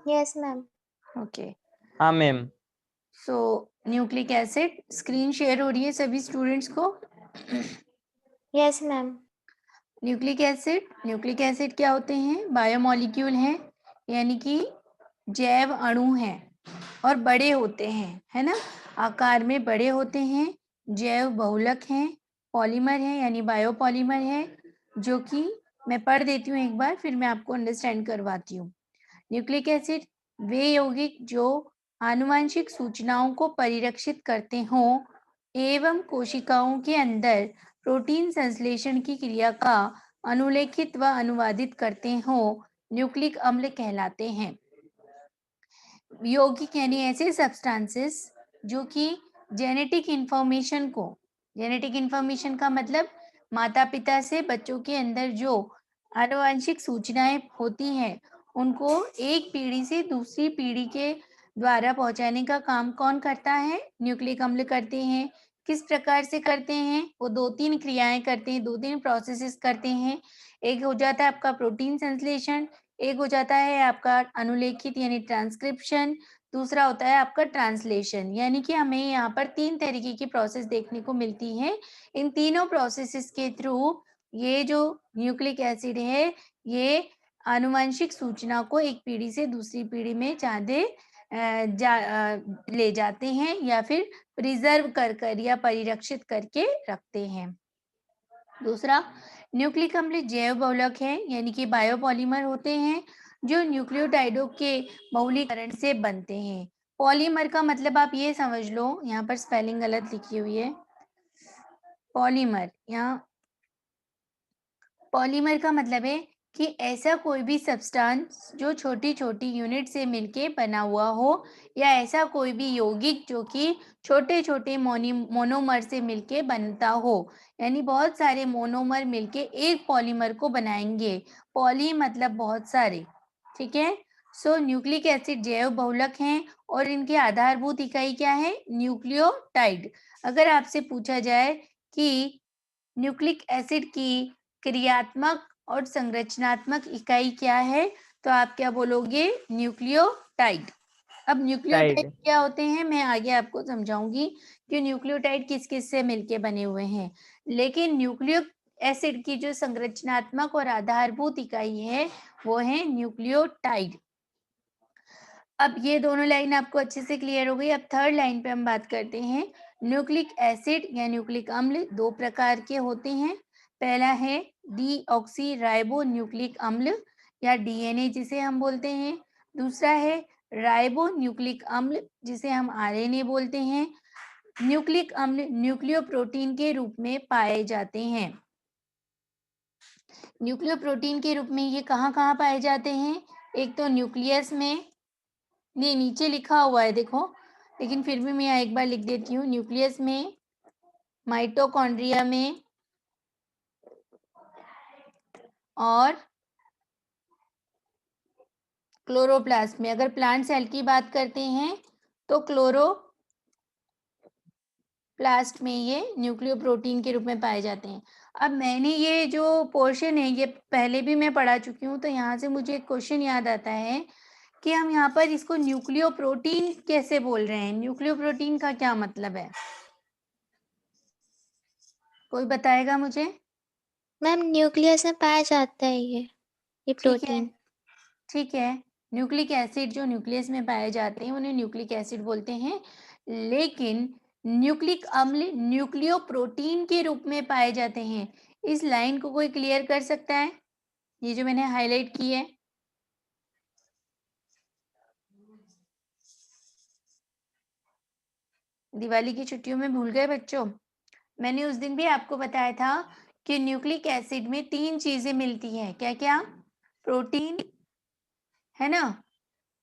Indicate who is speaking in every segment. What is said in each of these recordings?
Speaker 1: Yes ma'am.
Speaker 2: Okay,
Speaker 3: हाँ ma'am.
Speaker 2: सो nucleic acid, screen share हो रही है सभी स्टूडेंट्स को?
Speaker 1: Yes ma'am.
Speaker 2: न्यूक्लिक एसिड क्या होते हैं? बायोमॉलिक्यूल हैं, यानी कि जैव अणु हैं और बड़े होते हैं, है ना, आकार में बड़े होते हैं, जैव बहुलक हैं, पॉलीमर हैं यानी बायोपॉलीमर है, जो कि मैं पढ़ देती हूँ एक बार, फिर मैं आपको अंडरस्टैंड करवाती हूँ। न्यूक्लिक एसिड वे यौगिक जो आनुवंशिक सूचनाओं को परिरक्षित करते हों एवं कोशिकाओं के अंदर प्रोटीन संश्लेषण की क्रिया का अनुलेखित व अनुवादित करते हों न्यूक्लिक अम्ल कहलाते हैं। यौगिक यानी ऐसे सब्सटेंसेस जो कि जेनेटिक इंफॉर्मेशन का मतलब माता पिता से बच्चों के अंदर जो आनुवंशिक सूचनाएं होती हैं उनको एक पीढ़ी से दूसरी पीढ़ी के द्वारा पहुंचाने का काम कौन करता है? न्यूक्लिक अम्ल करते हैं। किस प्रकार से करते हैं? वो 2-3 क्रियाएं करते हैं, 2-3 प्रोसेसेस करते हैं। एक हो जाता है आपका प्रोटीन संश्लेषण, एक हो जाता है आपका अनुलेखित यानी ट्रांसक्रिप्शन, दूसरा होता है आपका ट्रांसलेशन। यानी कि हमें यहाँ पर 3 तरीके की प्रोसेस देखने को मिलती है। इन तीनों प्रोसेसेस के थ्रू ये जो न्यूक्लिक एसिड है, ये आनुवंशिक सूचना को एक पीढ़ी से दूसरी पीढ़ी में ले जाते हैं या फिर प्रिजर्व कर या परिरक्षित करके रखते हैं। दूसरा, न्यूक्लिक अम्ल जैव बहुलक है, यानी कि बायोपॉलीमर होते हैं जो न्यूक्लियोटाइडों के बहुलीकरण से बनते हैं। पॉलीमर का मतलब आप ये समझ लो, यहाँ पर स्पेलिंग गलत लिखी हुई है। पॉलीमर, यहाँ पॉलीमर का मतलब है कि ऐसा कोई भी सब्सटेंस जो छोटी छोटी यूनिट से मिलके बना हुआ हो, या ऐसा कोई भी यौगिक जो कि छोटे छोटे मोनोमर से मिलके बनता हो, यानी बहुत सारे मोनोमर मिलके एक पॉलीमर को बनाएंगे। पॉली मतलब बहुत सारे, ठीक है। सो न्यूक्लिक एसिड जैव बहुलक हैं और इनकी आधारभूत इकाई क्या है? न्यूक्लियोटाइड। अगर आपसे पूछा जाए कि न्यूक्लिक एसिड की क्रियात्मक और संरचनात्मक इकाई क्या है, तो आप क्या बोलोगे? न्यूक्लियोटाइड। अब न्यूक्लियोटाइड क्या होते हैं मैं आगे आपको समझाऊंगी कि न्यूक्लियोटाइड किस किस से मिलके बने हुए हैं, लेकिन न्यूक्लिक एसिड की जो संरचनात्मक और आधारभूत इकाई है वो है न्यूक्लियोटाइड। अब ये दोनों लाइन आपको अच्छे से क्लियर हो गई। अब थर्ड लाइन पे हम बात करते हैं। न्यूक्लिक एसिड या न्यूक्लिक अम्ल 2 प्रकार के होते हैं। पहला है डीऑक्सी राइबो न्यूक्लिक अम्ल या डीएनए जिसे हम बोलते हैं। दूसरा है राइबो न्यूक्लिक अम्ल जिसे हम आरएनए बोलते हैं। न्यूक्लिक अम्ल न्यूक्लियोप्रोटीन के रूप में पाए जाते हैं। न्यूक्लियोप्रोटीन के रूप में ये कहाँ-कहाँ पाए जाते हैं? एक तो न्यूक्लियस में, ये नीचे लिखा हुआ है देखो, लेकिन फिर भी मैं यहाँ एक बार लिख देती हूँ। न्यूक्लियस में, माइटोकॉन्ड्रिया में और क्लोरोप्लास्ट में। अगर प्लांट सेल की बात करते हैं तो क्लोरोप्लास्ट में ये न्यूक्लियोप्रोटीन के रूप में पाए जाते हैं। अब मैंने ये जो पोर्शन है ये पहले भी मैं पढ़ा चुकी हूँ, तो यहाँ से मुझे एक क्वेश्चन याद आता है कि हम यहाँ पर इसको न्यूक्लियोप्रोटीन कैसे बोल रहे हैं? न्यूक्लियोप्रोटीन का क्या मतलब है? कोई बताएगा मुझे?
Speaker 1: मैम न्यूक्लियस में पाया जाता है ये
Speaker 2: ठीक है,
Speaker 1: प्रोटीन।
Speaker 2: ठीक है। न्यूक्लिक एसिड जो न्यूक्लियस में पाए जाते हैं उन्हें न्यूक्लिक एसिड बोलते हैं, लेकिन न्यूक्लिक अम्ल न्यूक्लियोप्रोटीन के रूप में पाए जाते हैं। इस लाइन को कोई क्लियर कर सकता है? ये जो मैंने हाईलाइट की है। दिवाली की छुट्टियों में भूल गए बच्चों? मैंने उस दिन भी आपको बताया था कि न्यूक्लिक एसिड में 3 चीजें मिलती हैं। क्या-क्या? प्रोटीन, है ना?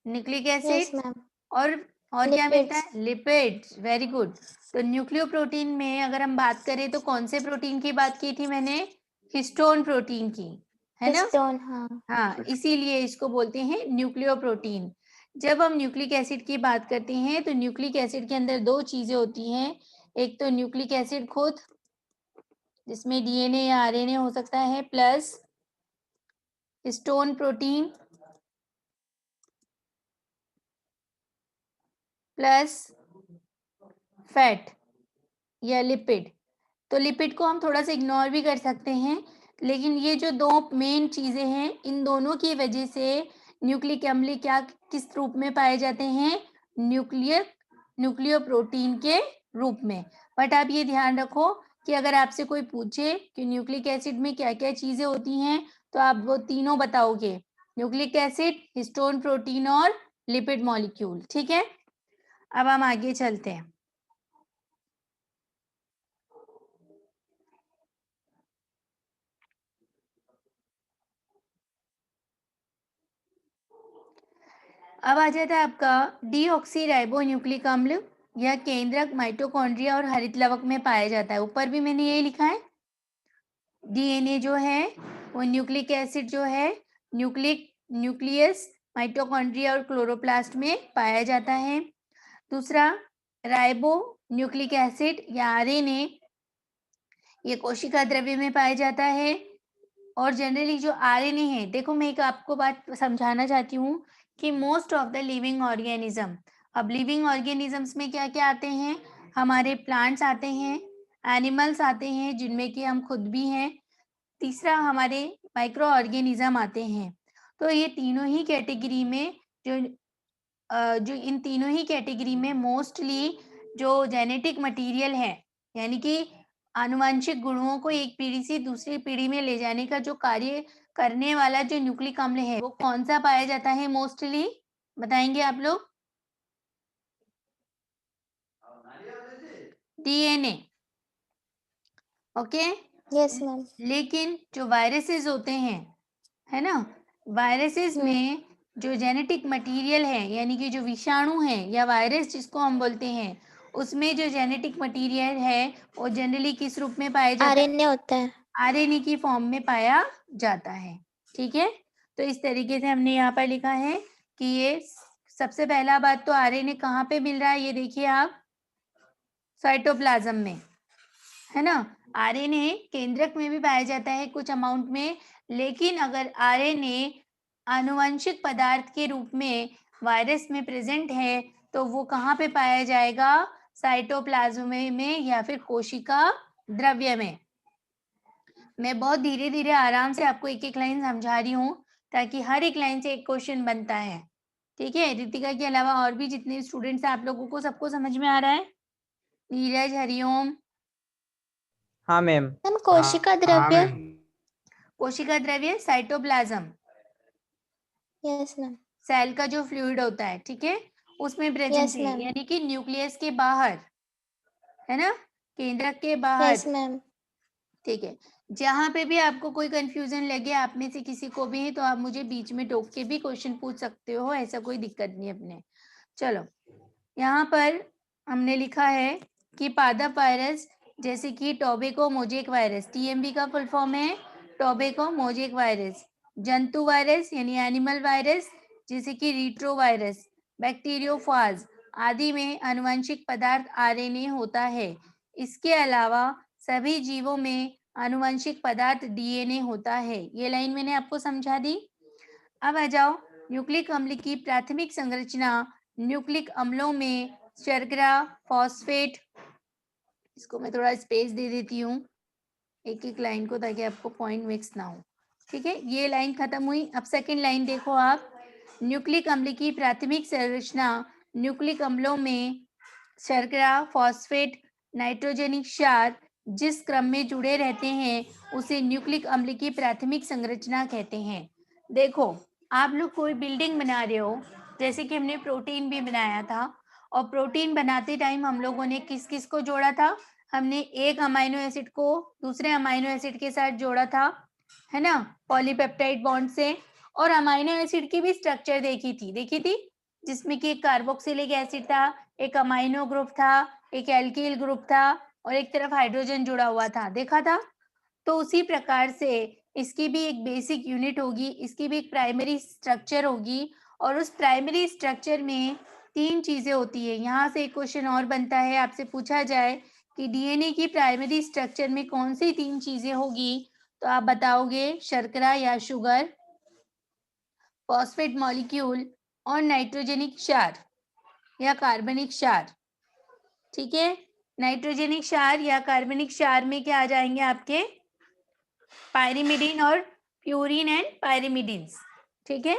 Speaker 2: Nucleic
Speaker 1: yes
Speaker 2: acid
Speaker 1: ma'am.
Speaker 2: और क्या मिलता
Speaker 1: लिपिड्स।
Speaker 2: है? लिपिड्स। Very good. तो न्यूक्लियोप्रोटीन में अगर हम बात करें तो कौन से प्रोटीन की बात की थी मैंने? हिस्टोन प्रोटीन की, है ना?
Speaker 1: हिस्टोन, हाँ।
Speaker 2: हाँ, इसीलिए इसको बोलते हैं न्यूक्लियोप्रोटीन। जब हम न्यूक्लिक एसिड की बात करते हैं तो न्यूक्लिक एसिड के अंदर 2 चीजें होती हैं। एक तो न्यूक्लिक एसिड खुद, जिसमें डीएनए या आरएनए हो सकता है, plus histone protein plus fat या लिपिड। तो लिपिड को हम थोड़ा सा इग्नोर भी कर सकते हैं, लेकिन ये जो दो मेन चीजें हैं, इन दोनों की वजह से न्यूक्लिक अम्ल क्या किस रूप में पाए जाते हैं, न्यूक्लियो प्रोटीन के रूप में। बट आप ये ध्यान रखो कि अगर आपसे कोई पूछे कि न्यूक्लिक एसिड में क्या क्या चीजें होती हैं, तो आप वो तीनों बताओगे, न्यूक्लिक एसिड, हिस्टोन प्रोटीन और लिपिड मॉलिक्यूल। ठीक है, अब हम आगे चलते हैं। अब आ जाता है आपका डीऑक्सीराइबोन्यूक्लिक अम्ल। यह केंद्रक, माइटोकॉन्ड्रिया और हरित लवक में पाया जाता है। ऊपर भी मैंने यही लिखा है। डीएनए जो है वो न्यूक्लिक एसिड जो है न्यूक्लियस, माइटोकॉन्ड्रिया और क्लोरोप्लास्ट में पाया जाता है। दूसरा, राइबो न्यूक्लिक एसिड या आरएनए, ये कोशिका द्रव्य में पाया जाता है। और जनरली जो आरएनए है, देखो मैं एक आपको बात समझाना चाहती हूँ कि most of the living organism, अब लिविंग ऑर्गेनिजम्स में क्या क्या आते हैं, हमारे प्लांट्स आते हैं, एनिमल्स आते हैं जिनमें कि हम खुद भी हैं, तीसरा हमारे माइक्रो ऑर्गेनिज्म आते हैं। तो ये तीनों ही कैटेगरी में जो इन तीनों ही कैटेगरी में मोस्टली जो जेनेटिक मटेरियल है, यानी कि आनुवंशिक गुणों को एक पीढ़ी से दूसरी पीढ़ी में ले जाने का जो कार्य करने वाला जो न्यूक्लिक अम्ल है, वो कौन सा पाया जाता है मोस्टली, बताएंगे आप लोग? डीएनए। ओके।
Speaker 1: Yes ma'am.
Speaker 2: लेकिन जो वायरसेस होते हैं, है ना, वायरसेस में जो जेनेटिक मटेरियल है, यानी कि जो विषाणु है या वायरस जिसको हम बोलते हैं, उसमें जो जेनेटिक मटेरियल है वो जनरली किस रूप में पाया जाता है,
Speaker 1: आरएनए होता है।
Speaker 2: आरएनए की फॉर्म में पाया जाता है। ठीक है, तो इस तरीके से हमने यहाँ पर लिखा है कि ये सबसे पहला बात तो आरएनए कहाँ पे मिल रहा है, ये देखिए आप, साइटोप्लाज्म में, है ना। आरएनए केंद्रक में भी पाया जाता है कुछ अमाउंट में, लेकिन अगर आरएनए आनुवंशिक पदार्थ के रूप में वायरस में प्रेजेंट है, तो वो कहाँ पे पाया जाएगा, साइटोप्लाज्म में या फिर कोशिका द्रव्य में। मैं बहुत धीरे धीरे आराम से आपको एक एक लाइन समझा रही हूँ, ताकि हर एक लाइन से एक क्वेश्चन बनता है। ठीक है, रितिका के अलावा और भी जितने स्टूडेंट्स हैं, आप लोगों को सबको समझ में आ रहा है? नीरज, हरिओम।
Speaker 3: हाँ मैम।
Speaker 1: मैम कोशिका द्रव्य।
Speaker 2: कोशिका द्रव्य साइटोप्लाज्म,
Speaker 1: यस मैम।
Speaker 2: सेल का जो फ्लूइड होता है, ठीक है, उसमें प्रेजेंट
Speaker 1: यस
Speaker 2: है,
Speaker 1: मैम।
Speaker 2: यानी कि न्यूक्लियस के बाहर, है ना, केंद्रक के बाहर।
Speaker 1: Yes ma'am.
Speaker 2: ठीक है, जहां पे भी आपको कोई कंफ्यूजन लगे, आप में से किसी को भी, तो आप मुझे बीच में टोक के भी क्वेश्चन पूछ सकते हो, ऐसा कोई दिक्कत नहीं अपने। चलो, यहाँ पर हमने लिखा है कि पादप वायरस, जैसे कि टोबैको मोजेक वायरस, टीएमवी का फुल फॉर्म है टोबैको मोजेक वायरस। जंतु वायरस यानी एनिमल वायरस, जैसे कि रीट्रो वायरस, बैक्टीरियोफाज आदि में आनुवंशिक पदार्थ आरएनए होता है। इसके अलावा सभी जीवों में आनुवंशिक पदार्थ डीएनए होता है। ये लाइन मैंने आपको समझा दी। अब आ जाओ, न्यूक्लिक अम्ल की प्राथमिक संरचना। न्यूक्लिक अम्लों में शर्करा, फॉस्फेट, इसको मैं थोड़ा स्पेस दे देती हूँ एक एक लाइन को, ताकि आपको पॉइंट मिक्स ना हो। ठीक है, ये लाइन खत्म हुई। अब सेकंड लाइन देखो आप, न्यूक्लिक अम्ल की प्राथमिक संरचना। न्यूक्लिक अम्लों में शर्करा, फॉस्फेट, नाइट्रोजनिक क्षार जिस क्रम में जुड़े रहते हैं, उसे न्यूक्लिक अम्ल की प्राथमिक संरचना कहते हैं। देखो, आप लोग कोई बिल्डिंग बना रहे हो, जैसे कि हमने प्रोटीन भी बनाया था, और प्रोटीन बनाते टाइम हम लोगों ने किस किस को जोड़ा था, हमने एक अमाइनो एसिड को दूसरे अमाइनो एसिड के साथ जोड़ा था, है ना, पॉलीपेप्टाइड बॉन्ड से। और अमाइनो एसिड की भी स्ट्रक्चर देखी थी, जिसमें कि एक कार्बोक्सिलिक एसिड था, एक अमाइनो ग्रुप था, एक एल्किल ग्रुप था, और एक तरफ हाइड्रोजन जुड़ा हुआ था, देखा था। तो उसी प्रकार से इसकी भी एक बेसिक यूनिट होगी, इसकी भी एक प्राइमरी स्ट्रक्चर होगी, और उस प्राइमरी स्ट्रक्चर में तीन चीजें होती है। यहाँ से एक क्वेश्चन और बनता है, आपसे पूछा जाए कि डीएनए की प्राइमरी स्ट्रक्चर में कौन सी तीन चीजें होगी, तो आप बताओगे शर्करा या शुगर, फॉस्फेट मॉलिक्यूल और नाइट्रोजनिक क्षार। या कार्बनिक क्षार। ठीक है, नाइट्रोजेनिक क्षार या कार्बनिक क्षार में क्या आ जाएंगे आपके, पायरिमिडीन और प्यूरिन एंड पायरिमिडीन्स। ठीक है,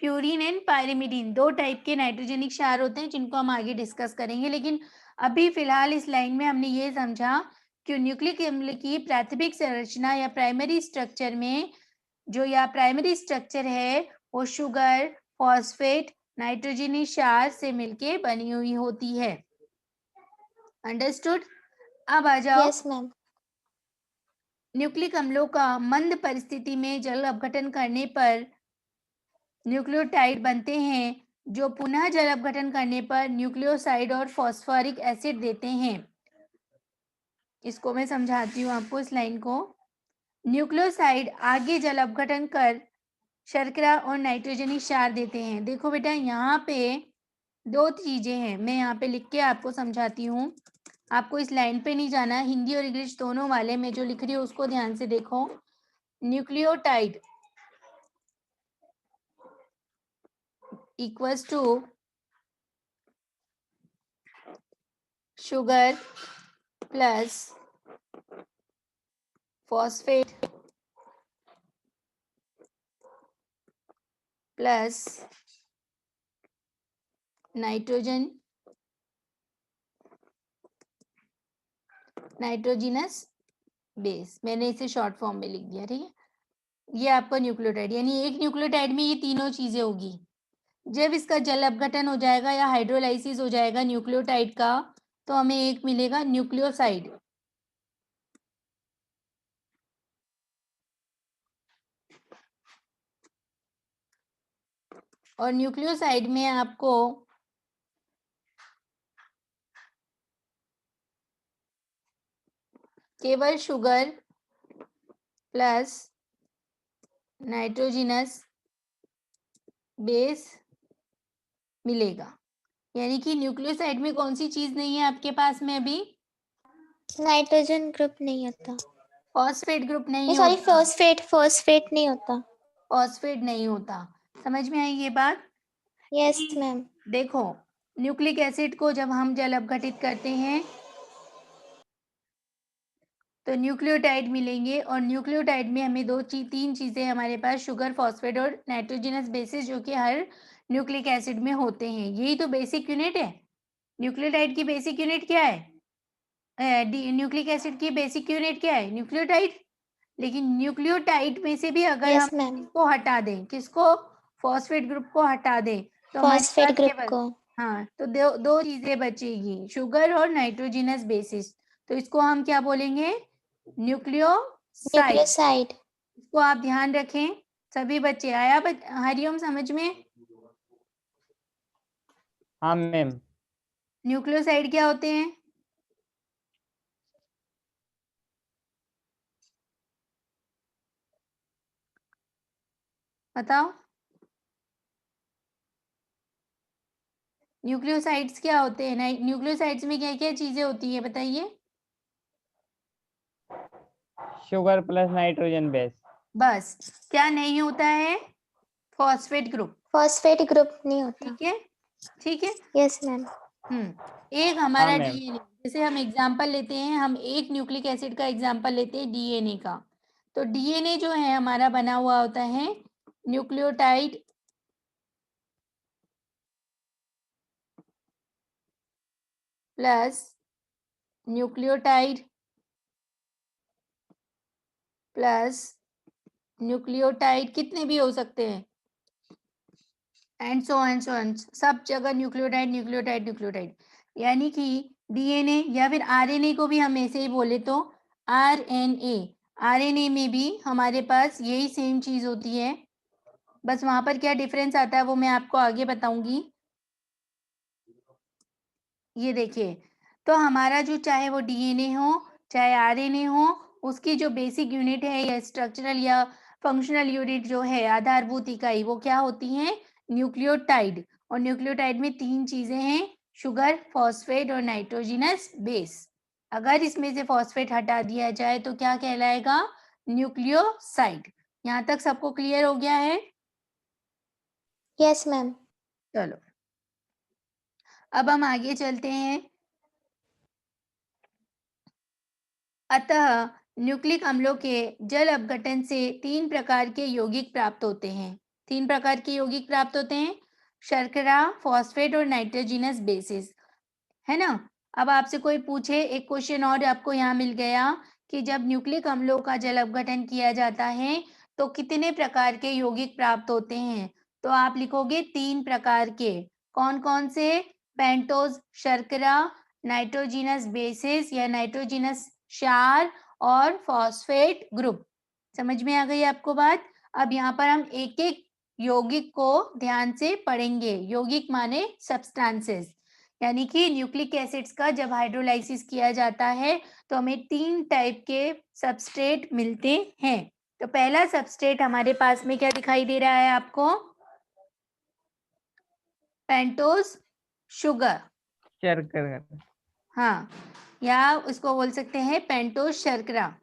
Speaker 2: प्यूरिन एंड पायरिमिडीन 2 टाइप के नाइट्रोजेनिक क्षार होते हैं जिनको हम आगे डिस्कस करेंगे, लेकिन अभी फिलहाल इस लाइन में हमने ये समझा कि न्यूक्लिक अम्ल की प्राथमिक संरचना या प्राइमरी स्ट्रक्चर में जो या प्राइमरी स्ट्रक्चर है वो शुगर, फॉस्फेट, नाइट्रोजनी क्षार से मिलके बनी हुई होती है। अंडरस्टूड? अब आ जाओ,
Speaker 1: यस मैम।
Speaker 2: न्यूक्लिक अम्लों का मंद परिस्थिति में जल अपघटन करने पर न्यूक्लियोटाइड बनते हैं जो पुनः जल अपघटन करने पर न्यूक्लियोसाइड और फॉस्फोरिक एसिड देते हैं। इसको मैं समझाती हूँ आपको इस लाइन को। न्यूक्लियोसाइड आगे जल अपघटन कर शर्करा और नाइट्रोजनी क्षार देते हैं। देखो बेटा, यहाँ पे 2 चीजें हैं, मैं यहाँ पे लिख के आपको समझाती हूँ। आपको इस लाइन पे नहीं जाना, हिंदी और इंग्लिश दोनों वाले में जो लिख रही हूँ उसको ध्यान से देखो। Nucleotide equals to sugar plus phosphate plus nitrogenous base. मैंने इसे शॉर्ट फॉर्म में लिख दिया। ठीक है, ये आपका न्यूक्लियोटाइड, यानी एक न्यूक्लियोटाइड में ये तीनों चीजें होगी। जब इसका जल अपघटन हो जाएगा या हाइड्रोलाइसिस हो जाएगा न्यूक्लियोटाइड का, तो हमें एक मिलेगा न्यूक्लियोसाइड। और न्यूक्लियोसाइड में आपको केवल शुगर प्लस नाइट्रोजिनस बेस मिलेगा। यानी कि न्यूक्लियोसाइड में कौन सी चीज नहीं है आपके पास में अभी?
Speaker 1: नाइट्रोजन ग्रुप नहीं होता,
Speaker 2: फॉस्फेट ग्रुप नहीं
Speaker 1: सॉरी
Speaker 2: होता।
Speaker 1: फॉस्फेट नहीं होता।
Speaker 2: फॉस्फेट नहीं होता। समझ में आई ये बात?
Speaker 1: Yes ma'am.
Speaker 2: देखो, न्यूक्लिक एसिड को जब हम जल अपघटित करते हैं तो न्यूक्लियोटाइड मिलेंगे, और न्यूक्लियोटाइड में हमें 3 चीजें हमारे पास, शुगर, फॉस्फेट और नाइट्रोजनस बेसिस, जो कि हर न्यूक्लिक एसिड में होते हैं। यही तो बेसिक यूनिट है। न्यूक्लियोटाइड की बेसिक यूनिट क्या है? न्यूक्लिक एसिड की बेसिक यूनिट क्या है? न्यूक्लियोटाइड। लेकिन न्यूक्लियोटाइड में से भी अगर हम
Speaker 1: यस मैम।
Speaker 2: इसको हटा दें, किसको? फॉस्फेट ग्रुप को हटा दें, तो हमारे
Speaker 1: फॉस्फेट
Speaker 2: पास
Speaker 1: ग्रुप
Speaker 2: केवल,
Speaker 1: को।
Speaker 2: हाँ, तो 2 चीजें बचेगी, शुगर और नाइट्रोजनस बेसिस। तो इसको हम क्या बोलेंगे? न्यूक्लियोसाइड।
Speaker 1: न्यूक्लियोसाइड।
Speaker 2: इसको आप ध्यान रखें। सभी बच्चे, आया हरिओम समझ में?
Speaker 3: हाँ मैम।
Speaker 2: न्यूक्लियोसाइड क्या होते हैं? बताओ, न्यूक्लियोसाइड्स क्या होते हैं? न्यूक्लियोसाइड्स में क्या क्या चीजें होती है बताइए?
Speaker 3: Sugar plus nitrogen base.
Speaker 2: बस, क्या नहीं होता है? Phosphate group.
Speaker 1: फॉस्फेट ग्रुप नहीं होता।
Speaker 2: ठीक है, ठीक है।
Speaker 1: Yes ma'am.
Speaker 2: एक
Speaker 3: हाँ
Speaker 2: हमारा
Speaker 3: मैम।
Speaker 2: डीएनए, जैसे हम एग्जांपल लेते हैं, हम एक न्यूक्लिक एसिड का एग्जांपल लेते हैं डीएनए का। तो डीएनए जो है हमारा बना हुआ होता है nucleotide plus nucleotide plus nucleotide, कितने भी हो सकते हैं, एंड सो ऑन, सब जगह न्यूक्लियोटाइड न्यूक्लियोटाइड न्यूक्लियोटाइड। यानी कि डीएनए या फिर आरएनए को भी हम ऐसे ही बोले तो आरएनए। आरएनए में भी हमारे पास यही सेम चीज होती है, बस वहां पर क्या डिफरेंस आता है वो मैं आपको आगे बताऊंगी। ये देखिए, तो हमारा जो, चाहे वो डीएनए हो चाहे आरएनए हो, उसकी जो बेसिक यूनिट है या स्ट्रक्चरल या फंक्शनल यूनिट जो है, आधारभूत इकाई, वो क्या होती है? न्यूक्लियोटाइड। और न्यूक्लियोटाइड में 3 चीजें हैं, शुगर, फॉस्फेट और नाइट्रोजिनस बेस। अगर इसमें से फॉस्फेट हटा दिया जाए तो क्या कहलाएगा? न्यूक्लियोसाइड। यहाँ तक सबको क्लियर हो गया है?
Speaker 1: Yes ma'am.
Speaker 2: चलो, अब हम आगे चलते हैं। अतः न्यूक्लिक अम्लों के जल अपघटन से 3 प्रकार के यौगिक प्राप्त होते हैं। 3 प्रकार के यौगिक प्राप्त होते हैं, शर्करा, फॉस्फेट और नाइट्रोजिनस बेसिस, है ना। अब आपसे कोई पूछे, एक क्वेश्चन और आपको यहाँ मिल गया कि जब न्यूक्लिक अम्लों का जल अपघटन किया जाता है तो कितने प्रकार के यौगिक प्राप्त होते हैं, तो आप लिखोगे 3 प्रकार के। कौन कौन से? पेंटोज शर्करा, नाइट्रोजिनस बेसिस या नाइट्रोजिनस क्षार और फॉस्फेट ग्रुप। समझ में आ गई आपको बात? अब यहाँ पर हम एक एक यौगिक को ध्यान से पढ़ेंगे। यौगिक माने सब्सटेंसेस, यानी कि न्यूक्लिक एसिड्स का जब हाइड्रोलाइसिस किया जाता है तो हमें 3 टाइप के सबस्ट्रेट मिलते हैं। तो पहला सबस्ट्रेट हमारे पास में क्या दिखाई दे रहा है आपको? पेंटोज शुगर,
Speaker 3: शर्करा।
Speaker 2: हाँ, या उसको बोल सकते हैं पेंटोज शर्करा।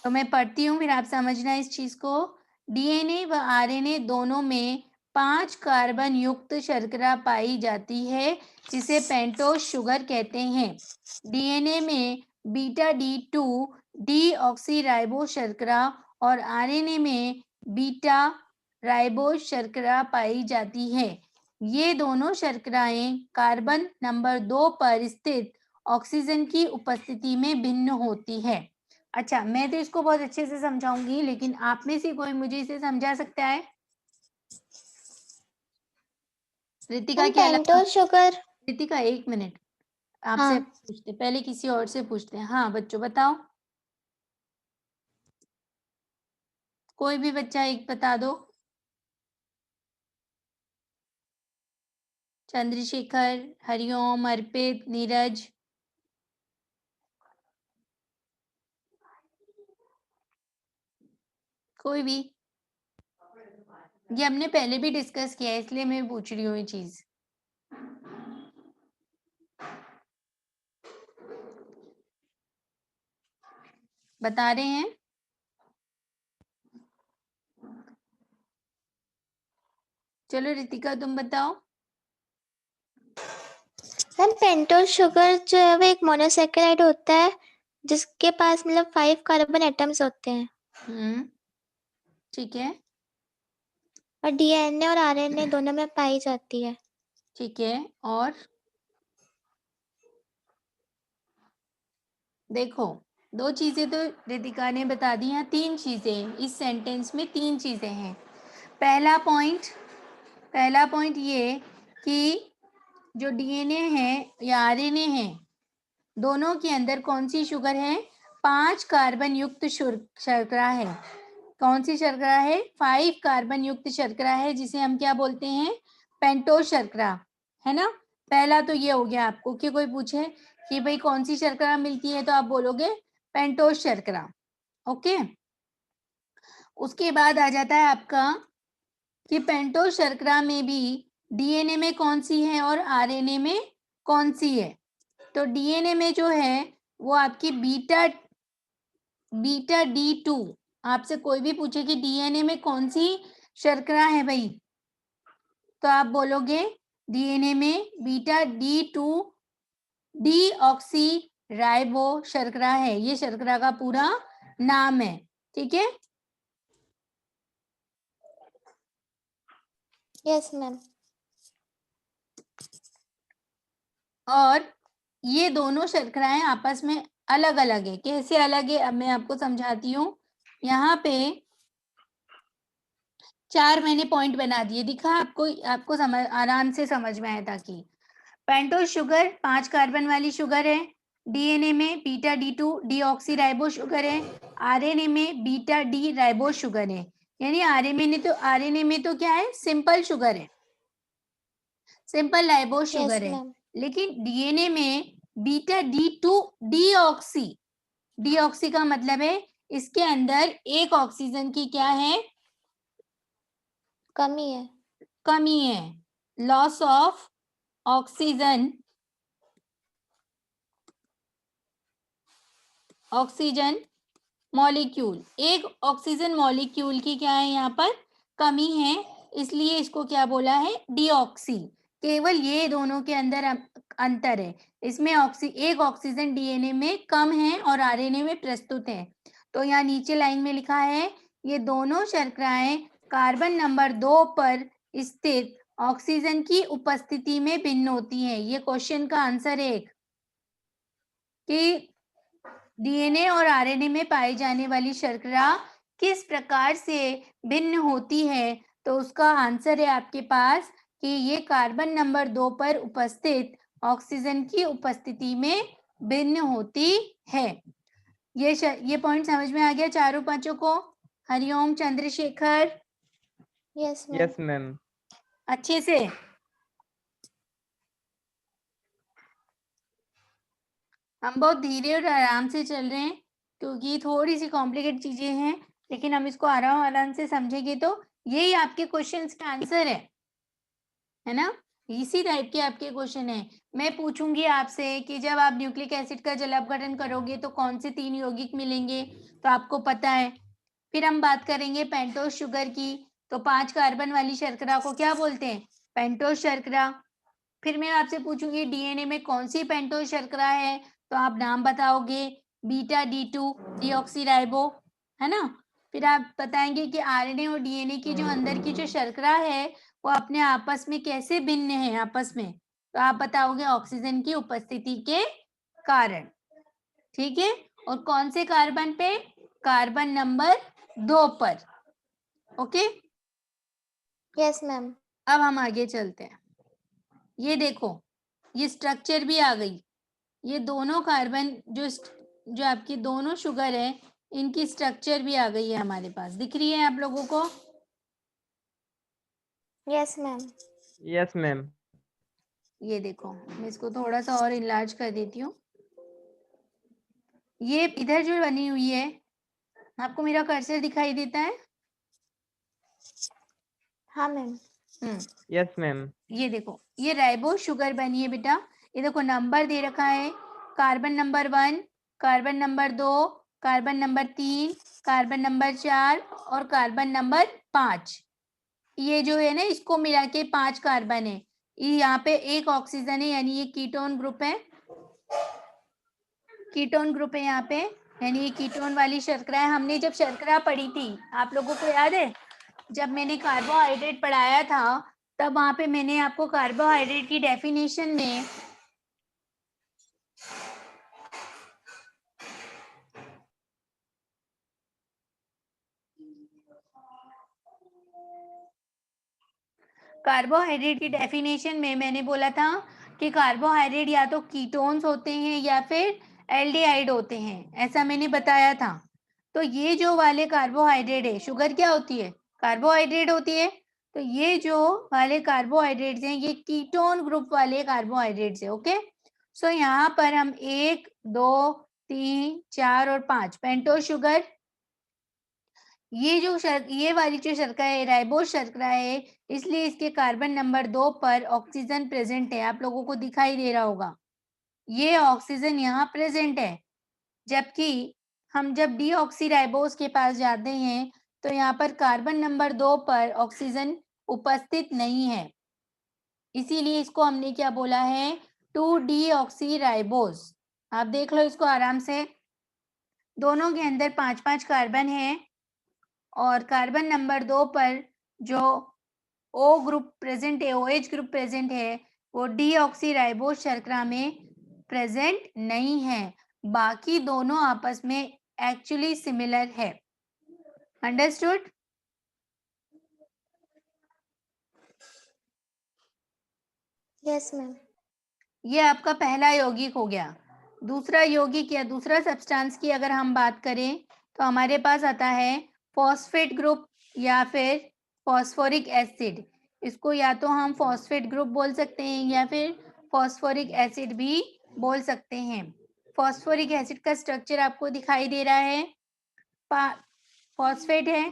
Speaker 2: तो मैं पढ़ती हूँ, फिर आप समझना इस चीज को। डीएनए व आरएनए दोनों में 5 कार्बन युक्त शर्करा पाई जाती है जिसे पेंटोज शुगर कहते हैं। डीएनए में बीटा D2 डीऑक्सीराइबोज शर्करा और आरएनए में बीटा राइबोज शर्करा पाई जाती है। ये दोनों शर्कराएं कार्बन नंबर 2 पर स्थित ऑक्सीजन की उपस्थिति में भिन्न होती है। अच्छा, मैं तो इसको बहुत अच्छे से समझाऊंगी, लेकिन आप में से कोई मुझे इसे समझा सकता है? रितिका क्या लगा?
Speaker 1: Pentose sugar.
Speaker 2: रितिका 1 मिनट, आपसे
Speaker 1: हाँ,
Speaker 2: पूछते, पहले किसी और से पूछते हैं। हाँ बच्चों बताओ, कोई भी बच्चा एक बता दो। चंद्रशेखर, हरिओम, अर्पित, नीरज, कोई भी। ये हमने पहले भी डिस्कस किया है, इसलिए मैं पूछ रही हूँ ये चीज। बता रहे हैं? चलो रितिका तुम बताओ।
Speaker 1: मैम पेंटोज शुगर जो है वो एक मोनोसेकेराइड होता है जिसके पास मतलब 5 कार्बन एटम्स होते हैं
Speaker 2: ठीक है,
Speaker 1: और डीएनए और आरएनए दोनों में पाई जाती है।
Speaker 2: ठीक है। और देखो, 2 चीजें तो रितिका ने बता दी हैं, 3 चीजें इस सेंटेंस में, 3 चीजें हैं। पहला पॉइंट ये कि जो डीएनए है या आरएनए है, दोनों के अंदर कौन सी शुगर है? 5 कार्बन युक्त शर्करा है। कौन सी शर्करा है? 5 कार्बन युक्त शर्करा है, जिसे हम क्या बोलते हैं? पेंटोज शर्करा, है ना। पहला तो ये हो गया आपको कि कोई पूछे कि भाई कौन सी शर्करा मिलती है, तो आप बोलोगे पेंटोज शर्करा। ओके, उसके बाद आ जाता है आपका कि पेंटोज शर्करा में भी डीएनए में कौन सी है और आरएनए में कौन सी है। तो डीएनए में जो है वो आपकी बीटा D2। आपसे कोई भी पूछे कि डीएनए में कौन सी शर्करा है भाई, तो आप बोलोगे डीएनए में बीटा D2 डीऑक्सीराइबो शर्करा है। ये शर्करा का पूरा नाम है, ठीक है।
Speaker 1: Yes ma'am.
Speaker 2: और ये दोनों शर्कराएं आपस में अलग अलग है। कैसे अलग है, अब मैं आपको समझाती हूँ। यहाँ पे 4 मैंने पॉइंट बना दिए, दिखा आपको? आपको समझ, आराम से समझ में आया। ताकि पेंटोज शुगर 5 कार्बन वाली शुगर है, डीएनए में बीटा D2 डीऑक्सीराइबो शुगर है, आरएनए में बीटा D राइबो शुगर है। यानी आरएनए में तो क्या है? सिंपल शुगर है, सिंपल राइबो
Speaker 1: यस
Speaker 2: शुगर है।
Speaker 1: मैम।
Speaker 2: लेकिन डीएनए में बीटा D2 डीऑक्सी का मतलब है इसके अंदर एक ऑक्सीजन की क्या है?
Speaker 1: कमी है।
Speaker 2: कमी है, लॉस ऑफ ऑक्सीजन मॉलिक्यूल। एक ऑक्सीजन मॉलिक्यूल की क्या है यहाँ पर? कमी है, इसलिए इसको क्या बोला है? डीऑक्सी। केवल ये दोनों के अंदर अंतर है। इसमें एक ऑक्सीजन डीएनए में कम है और आरएनए में प्रस्तुत है। तो यहाँ नीचे लाइन में लिखा है ये दोनों शर्कराएं कार्बन नंबर 2 पर स्थित ऑक्सीजन की उपस्थिति में भिन्न होती हैं। ये क्वेश्चन का आंसर है कि डीएनए और आरएनए में पाई जाने वाली शर्करा किस प्रकार से भिन्न होती है। तो उसका आंसर है आपके पास कि ये कार्बन नंबर 2 पर उपस्थित ऑक्सीजन की उपस्थिति में भिन्न होती है। ये पॉइंट समझ में आ गया चारों पांचों को? Hariom Chandrashekhar?
Speaker 1: Yes ma'am.
Speaker 3: Yes ma'am.
Speaker 2: अच्छे से? हम बहुत धीरे और आराम से चल रहे हैं क्योंकि थोड़ी सी कॉम्प्लिकेट चीजें हैं, लेकिन हम इसको आराम से समझेंगे तो यही आपके क्वेश्चंस का आंसर है ना? इसी टाइप के आपके क्वेश्चन है। मैं पूछूंगी आपसे कि जब आप न्यूक्लिक एसिड का जल अपघटन करोगे तो कौन से 3 यौगिक मिलेंगे, तो आपको पता है। फिर हम बात करेंगे पेंटोज शुगर की, तो 5 कार्बन वाली शर्करा को क्या बोलते हैं? पेंटोज शर्करा। फिर मैं आपसे पूछूंगी डीएनए में कौन सी पेंटोज शर्करा है, तो आप नाम बताओगे, बीटा D2 डीऑक्सीराइबो, है ना? फिर आप बताएंगे कि आरएनए और डीएनए की जो अंदर की जो शर्करा है वो अपने आपस में कैसे भिन्न है आपस में, तो आप बताओगे ऑक्सीजन की उपस्थिति के कारण। ठीक है? और कौन से कार्बन पे? कार्बन नंबर 2 पर। ओके?
Speaker 1: Yes ma'am.
Speaker 2: अब हम आगे चलते हैं। ये देखो, ये स्ट्रक्चर भी आ गई। ये दोनों कार्बन जो आपकी दोनों शुगर है, इनकी स्ट्रक्चर भी आ गई है हमारे पास। दिख रही है आप लोगों को?
Speaker 1: Yes ma'am.
Speaker 3: Yes ma'am.
Speaker 2: ये देखो, मैं इसको थोड़ा सा और इनलार्ज कर देती हूँ। ये इधर जो बनी हुई है, आपको मेरा कर्सर दिखाई देता है?
Speaker 1: हाँ मैम।
Speaker 3: Yes ma'am.
Speaker 2: ये देखो, ये राइबोज शुगर बनी है बेटा। ये देखो नंबर दे रखा है, carbon number 1, carbon number 2, carbon number 3, carbon number 4 और कार्बन नंबर 5। ये जो है ना, इसको मिला के 5 कार्बन है। ये यहाँ पे एक ऑक्सीजन है, यानी ये कीटोन ग्रुप है। कीटोन ग्रुप है यहाँ पे, यानी ये कीटोन वाली शर्करा है। हमने जब शर्करा पढ़ी थी, आप लोगों को याद है, जब मैंने कार्बोहाइड्रेट पढ़ाया था, तब वहां पे मैंने आपको कार्बोहाइड्रेट की डेफिनेशन में मैंने बोला था कि कार्बोहाइड्रेट या तो कीटोन्स होते हैं या फिर एल्डिहाइड होते हैं, ऐसा मैंने बताया था। तो ये जो वाले कार्बोहाइड्रेट है, शुगर क्या होती है? कार्बोहाइड्रेट होती है। तो ये जो वाले कार्बोहाइड्रेट्स हैं, ये कीटोन ग्रुप वाले कार्बोहाइड्रेट्स है। ओके? सो यहाँ पर हम 1, 2, 3, 4 और 5 पेंटोज शुगर, ये वाली जो शर्करा है राइबोज शर्करा है, इसलिए इसके कार्बन नंबर 2 पर ऑक्सीजन प्रेजेंट है। आप लोगों को दिखाई दे रहा होगा, ये ऑक्सीजन यहाँ प्रेजेंट है। जबकि हम जब डीऑक्सीराइबोज के पास जाते हैं तो यहाँ पर कार्बन नंबर 2 पर ऑक्सीजन उपस्थित नहीं है, इसीलिए इसको हमने क्या बोला है? 2-डीऑक्सीराइबोज। आप देख लो इसको आराम से, दोनों के अंदर 5-5 कार्बन है और कार्बन नंबर 2 पर जो O ग्रुप प्रेजेंट है, OH ग्रुप प्रेजेंट है, वो डीऑक्सीराइबोज शर्करा में प्रेजेंट नहीं है। बाकी दोनों आपस में एक्चुअली सिमिलर है। अंडरस्टूड?
Speaker 1: Yes ma'am.
Speaker 2: ये आपका पहला यौगिक हो गया। दूसरा यौगिक या दूसरा सब्सटेंस की अगर हम बात करें तो हमारे पास आता है फॉस्फेट ग्रुप या फिर फॉस्फोरिक एसिड। इसको या तो हम फॉस्फेट ग्रुप बोल सकते हैं या फिर फॉस्फोरिक एसिड भी बोल सकते हैं। फॉस्फोरिक एसिड का स्ट्रक्चर आपको दिखाई दे रहा है, फॉस्फेट है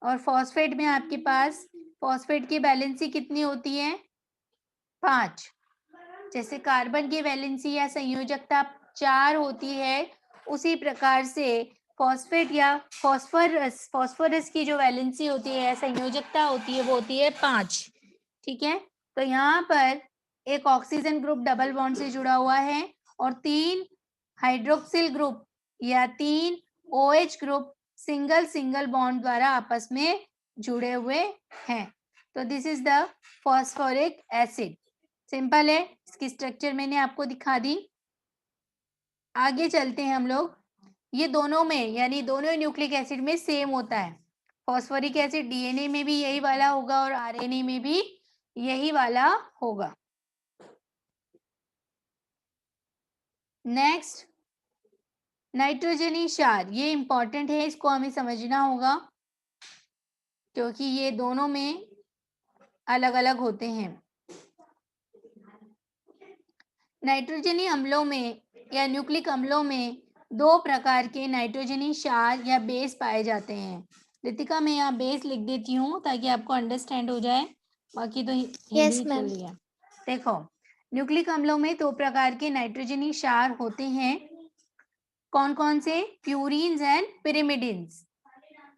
Speaker 2: और फॉस्फेट में आपके पास फॉस्फेट की वैलेंसी कितनी होती है? 5। जैसे कार्बन की वैलेंसी या संयोजकता 4 होती है, उसी प्रकार से फॉस्फेट या फॉस्फोरस की जो वैलेंसी होती है या संयोजकता होती है वो होती है 5। ठीक है? तो यहाँ पर एक ऑक्सीजन ग्रुप डबल बॉन्ड से जुड़ा हुआ है और 3 हाइड्रोक्सिल ग्रुप या 3 OH group single single bond द्वारा आपस में जुड़े हुए हैं। तो this is the phosphoric acid. Simple है, इसकी स्ट्रक्चर मैंने आपको दिखा दी। आगे चलते हैं हम लोग। ये दोनों में यानी दोनों न्यूक्लिक एसिड में सेम होता है। फॉस्फोरिक एसिड डीएनए में भी यही वाला होगा और आरएनए में भी यही वाला होगा। नेक्स्ट, नाइट्रोजनी क्षार, ये इंपॉर्टेंट है, इसको हमें समझना होगा क्योंकि ये दोनों में अलग अलग होते हैं। नाइट्रोजनी अम्लों में या न्यूक्लिक अम्लों में 2 प्रकार के नाइट्रोजनी क्षार या बेस पाए जाते हैं। रितिका, मैं यहाँ बेस लिख देती हूँ ताकि आपको अंडरस्टैंड हो जाए, बाकी तो हिंदी
Speaker 1: यस
Speaker 2: चल
Speaker 1: मैम।
Speaker 2: रही है। देखो, न्यूक्लिक अम्लों में 2 प्रकार के नाइट्रोजनी क्षार होते हैं। कौन कौन से? प्यूरीन्स एंड पिरिमिडिन्स।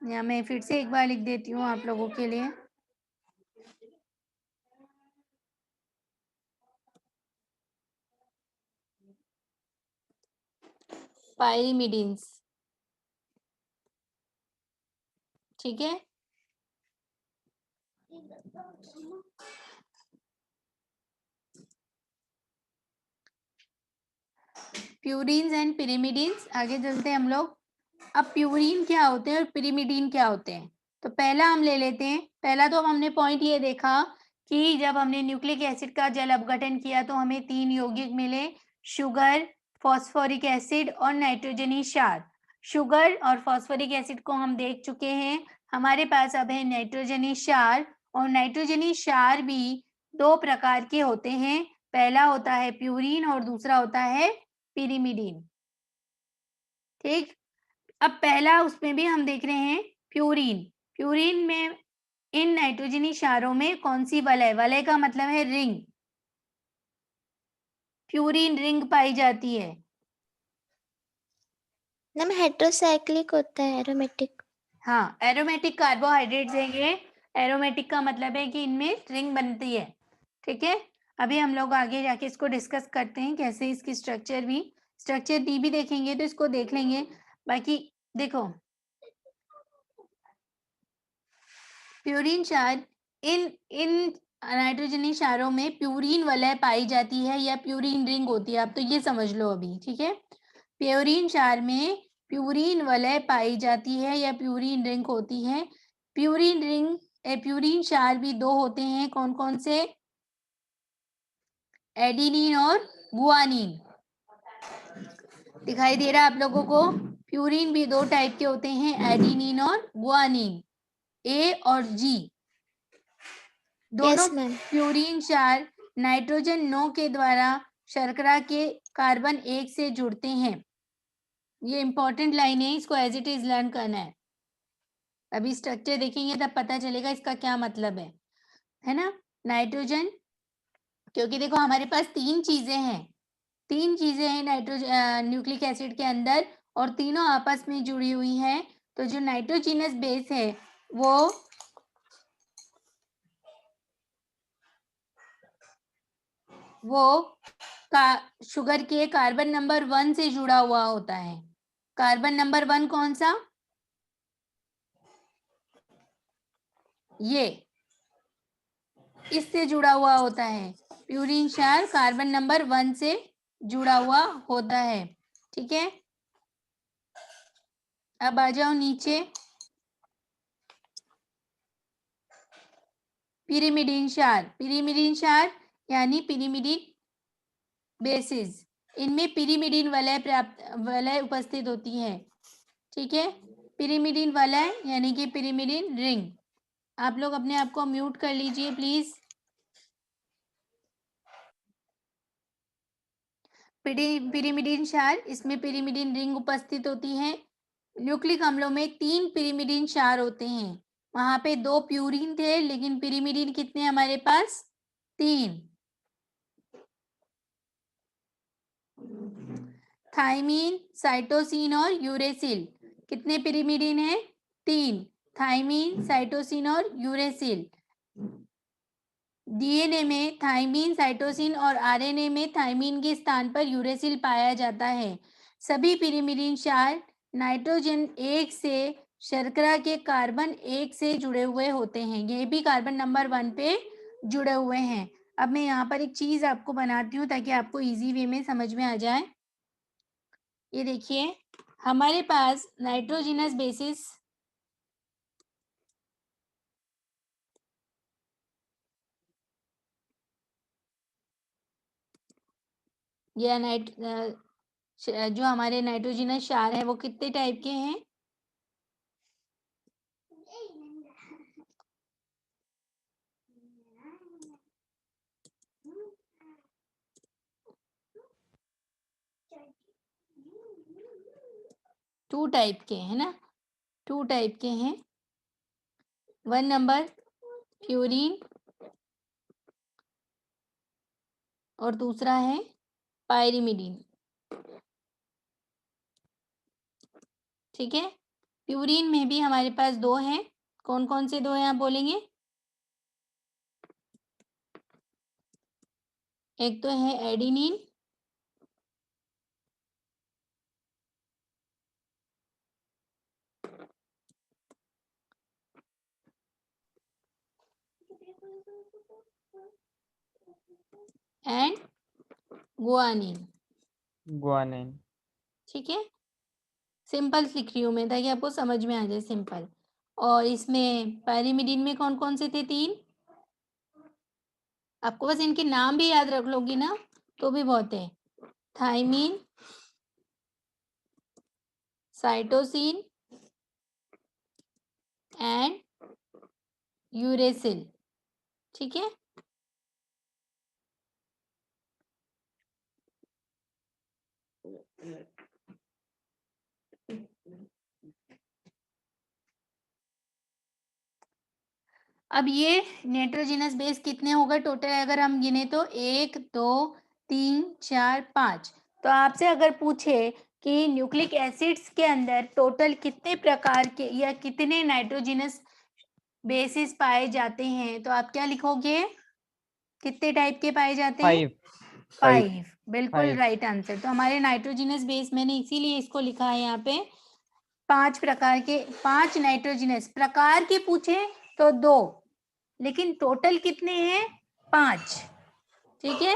Speaker 2: या मैं फिर से एक बार लिख देती हूँ आप लोगों के लिए। पायरिमिडिन्स, ठीक है। प्यूरीन्स एंड पिरिमिडिन्स। आगे चलते हैं हम लोग। अब प्यूरीन क्या होते हैं और पिरिमिडीन क्या होते हैं? तो पहला हम ले लेते हैं। पहला तो हमने पॉइंट ये देखा कि जब हमने न्यूक्लिक एसिड का जल अपघटन किया तो हमें 3 यौगिक मिले, शुगर, फॉस्फोरिक एसिड और नाइट्रोजनी क्षार। शुगर और फॉस्फोरिक एसिड को हम देख चुके हैं। हमारे पास अब है नाइट्रोजनी क्षार, और नाइट्रोजनी क्षार भी 2 प्रकार के होते हैं। पहला होता है प्यूरीन और दूसरा होता है पिरिमिडीन। ठीक, अब पहला उसमें भी हम देख रहे हैं प्यूरीन। प्यूरीन में इन नाइट्रोजनी क्षारों में कौन सी वलय? वलय का मतलब है रिंग। प्यूरीन रिंग पाई जाती है।
Speaker 1: मैम हेट्रोसाइक्लिक होता है, एरोमेटिक।
Speaker 2: हाँ, एरोमेटिक कार्बोहाइड्रेट्स हैं ये। एरोमेटिक का मतलब है कि इनमें रिंग बनती है। ठीक है, अभी हम लोग आगे जाके इसको डिस्कस करते हैं कैसे इसकी स्ट्रक्चर डी भी देखेंगे तो इसको देख लेंगे। बाकी देखो, प्यूरीन क्षार, इन इन नाइट्रोजनी क्षारों में प्यूरीन वलय पाई जाती है या प्यूरीन रिंग होती है। आप तो ये समझ लो अभी, ठीक है। प्यूरीन क्षार में प्यूरीन वलय पाई जाती है या प्यूरीन रिंग होती है। प्यूरीन रिंग प्यूरीन क्षार भी 2 होते हैं। कौन कौन से? एडिनिन और गुआनिन। दिखाई दे रहा है आप लोगों को? प्यूरीन भी 2 टाइप के होते हैं, एडिनिन और गुआनिन, ए और जी। दोनों
Speaker 1: यस मैम।
Speaker 2: प्यूरीन क्षार नाइट्रोजन 9 के द्वारा शर्करा के कार्बन 1 से जुड़ते हैं। ये इंपॉर्टेंट लाइन है, इसको एज इट इज लर्न करना है। अभी स्ट्रक्चर देखेंगे तब पता चलेगा इसका क्या मतलब है ना। नाइट्रोजन, क्योंकि देखो हमारे पास 3 चीजें हैं नाइट्रोजन न्यूक्लिक एसिड के अंदर, और तीनों आपस में जुड़ी हुई हैं। तो जो नाइट्रोजिनस बेस है वो शुगर के कार्बन नंबर 1 से जुड़ा हुआ होता है। कार्बन नंबर 1 कौन सा? ये, इससे जुड़ा हुआ होता है। प्यूरीन क्षार कार्बन नंबर 1 से जुड़ा हुआ होता है। ठीक है, अब आ जाओ नीचे। पिरिमिडीन क्षार यानी पिरिमिडीन बेसिस, इनमें पिरिमिडीन वलय उपस्थित होती है। ठीक है, पिरिमिडीन वलय यानी कि पिरिमिडीन रिंग। आप लोग अपने आप को म्यूट कर लीजिए प्लीज। पिरिमिडीन क्षार, इसमें पिरिमिडीन रिंग उपस्थित होती है। न्यूक्लिक अम्लों में 3 पिरिमिडीन क्षार होते हैं। वहां पे 2 प्यूरीन थे, लेकिन पिरिमिडीन कितने हमारे पास? 3। थाइमीन, साइटोसिन और यूरेसिल, कितने पिरिमिडीन है? 3। थाइमीन, साइटोसिन और यूरेसिल। डीएनए में थाइमीन, साइटोसिन और आरएनए में थाइमीन के स्थान पर यूरेसिल पाया जाता है। सभी पिरिमिडिन क्षार नाइट्रोजन 1 से शर्करा के कार्बन 1 से जुड़े हुए होते हैं। ये भी कार्बन नंबर 1 पे जुड़े हुए हैं। अब मैं यहाँ पर एक चीज आपको बनाती हूँ ताकि आपको इजी वे में समझ में आ जाए। ये देखिए, हमारे पास नाइट्रोजिनस बेसिस या जो हमारे नाइट्रोजिनस क्षार है वो कितने टाइप के हैं? टू टाइप के है ना, 2 टाइप के हैं। 1 नंबर प्यूरिन और दूसरा है पायरिमिडीन। ठीक है, प्यूरिन में भी हमारे पास 2 हैं। कौन कौन से 2 हैं आप बोलेंगे? एक तो है एडिनिन एंड गुआनिन।
Speaker 3: guanine,
Speaker 2: ठीक है, सिंपल लिख रही हूँ मैं ताकि आपको समझ में आ जाए, सिंपल। और इसमें पायरिमिडीन में कौन कौन से थे? 3। आपको बस इनके नाम भी याद रख लोगी ना तो भी बहुत है। Thymine, cytosine and uracil. ठीक है, अब ये नाइट्रोजनस बेस कितने होगा टोटल अगर हम गिने तो 1 2 3 4 5। तो आपसे अगर पूछे कि न्यूक्लिक एसिड्स के अंदर टोटल कितने प्रकार के या कितने नाइट्रोजनस बेसिस पाए जाते हैं तो आप क्या लिखोगे? कितने टाइप के पाए जाते हैं?
Speaker 3: 5
Speaker 2: 5। बिल्कुल
Speaker 3: 5
Speaker 2: राइट आंसर। तो हमारे नाइट्रोजनस बेस, मैंने इसीलिए इसको लिखा है यहाँ पे 5 प्रकार के। 5 नाइट्रोजनस प्रकार के पूछे तो 2, लेकिन टोटल कितने हैं? 5। ठीक है,